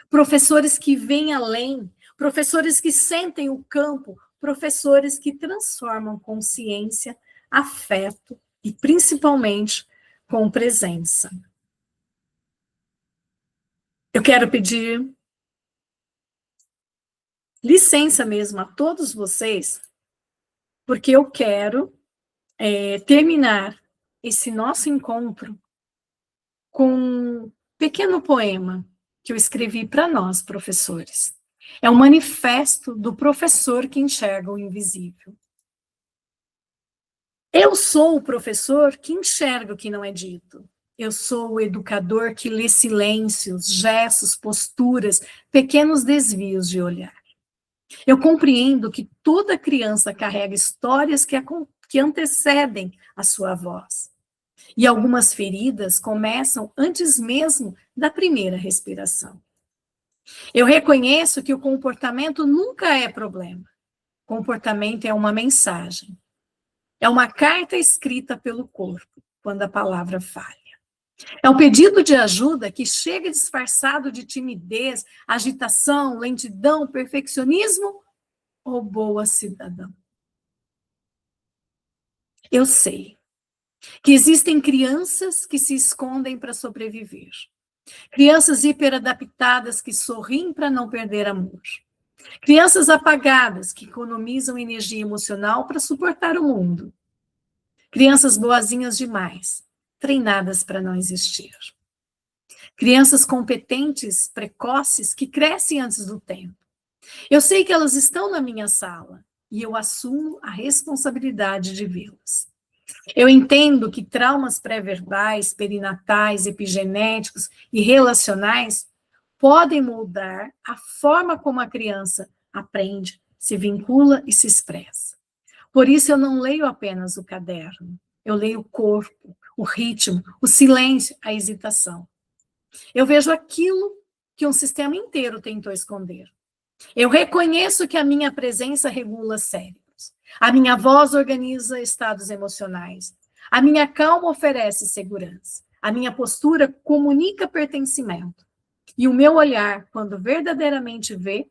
Professores que vêm além, professores que sentem o campo, professores que transformam consciência, afeto e, principalmente, com presença. Eu quero pedir licença mesmo a todos vocês, porque eu quero terminar esse nosso encontro com um pequeno poema que eu escrevi para nós, professores. É um manifesto do professor que enxerga o invisível. Eu sou o professor que enxerga o que não é dito. Eu sou o educador que lê silêncios, gestos, posturas, pequenos desvios de olhar. Eu compreendo que toda criança carrega histórias que antecedem a sua voz. E algumas feridas começam antes mesmo da primeira respiração. Eu reconheço que o comportamento nunca é problema. Comportamento é uma mensagem. É uma carta escrita pelo corpo, quando a palavra falha. É um pedido de ajuda que chega disfarçado de timidez, agitação, lentidão, perfeccionismo ou boa cidadã. Eu sei que existem crianças que se escondem para sobreviver. Crianças hiperadaptadas que sorriem para não perder amor. Crianças apagadas que economizam energia emocional para suportar o mundo. Crianças boazinhas demais, treinadas para não existir. Crianças competentes, precoces, que crescem antes do tempo. Eu sei que elas estão na minha sala e eu assumo a responsabilidade de vê-las. Eu entendo que traumas pré-verbais, perinatais, epigenéticos e relacionais podem moldar a forma como a criança aprende, se vincula e se expressa. Por isso eu não leio apenas o caderno, eu leio o corpo, o ritmo, o silêncio, a hesitação. Eu vejo aquilo que um sistema inteiro tentou esconder. Eu reconheço que a minha presença regula cérebros. A minha voz organiza estados emocionais. A minha calma oferece segurança. A minha postura comunica pertencimento. E o meu olhar, quando verdadeiramente vê,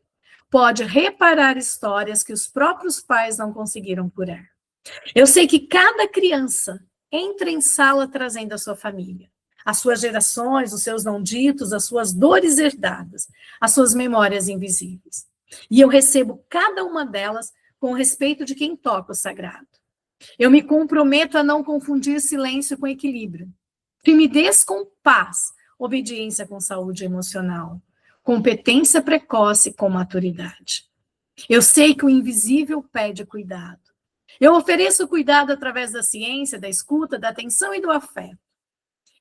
pode reparar histórias que os próprios pais não conseguiram curar. Eu sei que cada criança entra em sala trazendo a sua família, as suas gerações, os seus não ditos, as suas dores herdadas, as suas memórias invisíveis. E eu recebo cada uma delas com o respeito de quem toca o sagrado. Eu me comprometo a não confundir silêncio com equilíbrio, timidez com paz, obediência com saúde emocional, competência precoce com maturidade. Eu sei que o invisível pede cuidado. Eu ofereço cuidado através da ciência, da escuta, da atenção e do afeto.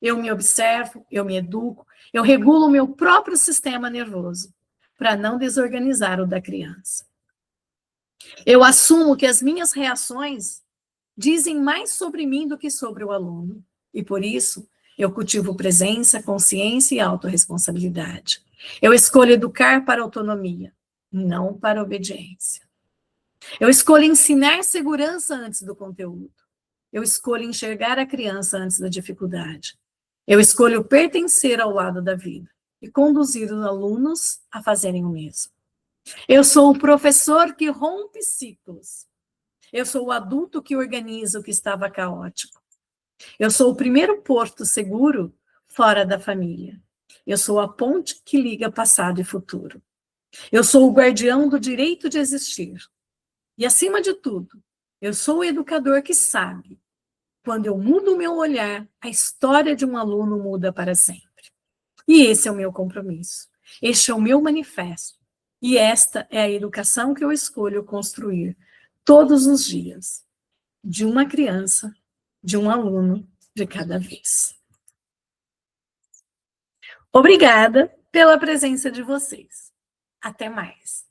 Eu me observo, eu me educo, eu regulo o meu próprio sistema nervoso, para não desorganizar o da criança. Eu assumo que as minhas reações dizem mais sobre mim do que sobre o aluno, e por isso eu cultivo presença, consciência e autorresponsabilidade. Eu escolho educar para autonomia, não para obediência. Eu escolho ensinar segurança antes do conteúdo. Eu escolho enxergar a criança antes da dificuldade. Eu escolho pertencer ao lado da vida e conduzir os alunos a fazerem o mesmo. Eu sou o professor que rompe ciclos. Eu sou o adulto que organiza o que estava caótico. Eu sou o primeiro porto seguro fora da família. Eu sou a ponte que liga passado e futuro. Eu sou o guardião do direito de existir. E, acima de tudo, eu sou o educador que sabe, quando eu mudo o meu olhar, a história de um aluno muda para sempre. E esse é o meu compromisso. Este é o meu manifesto. E esta é a educação que eu escolho construir todos os dias, de uma criança, de um aluno, de cada vez. Obrigada pela presença de vocês. Até mais.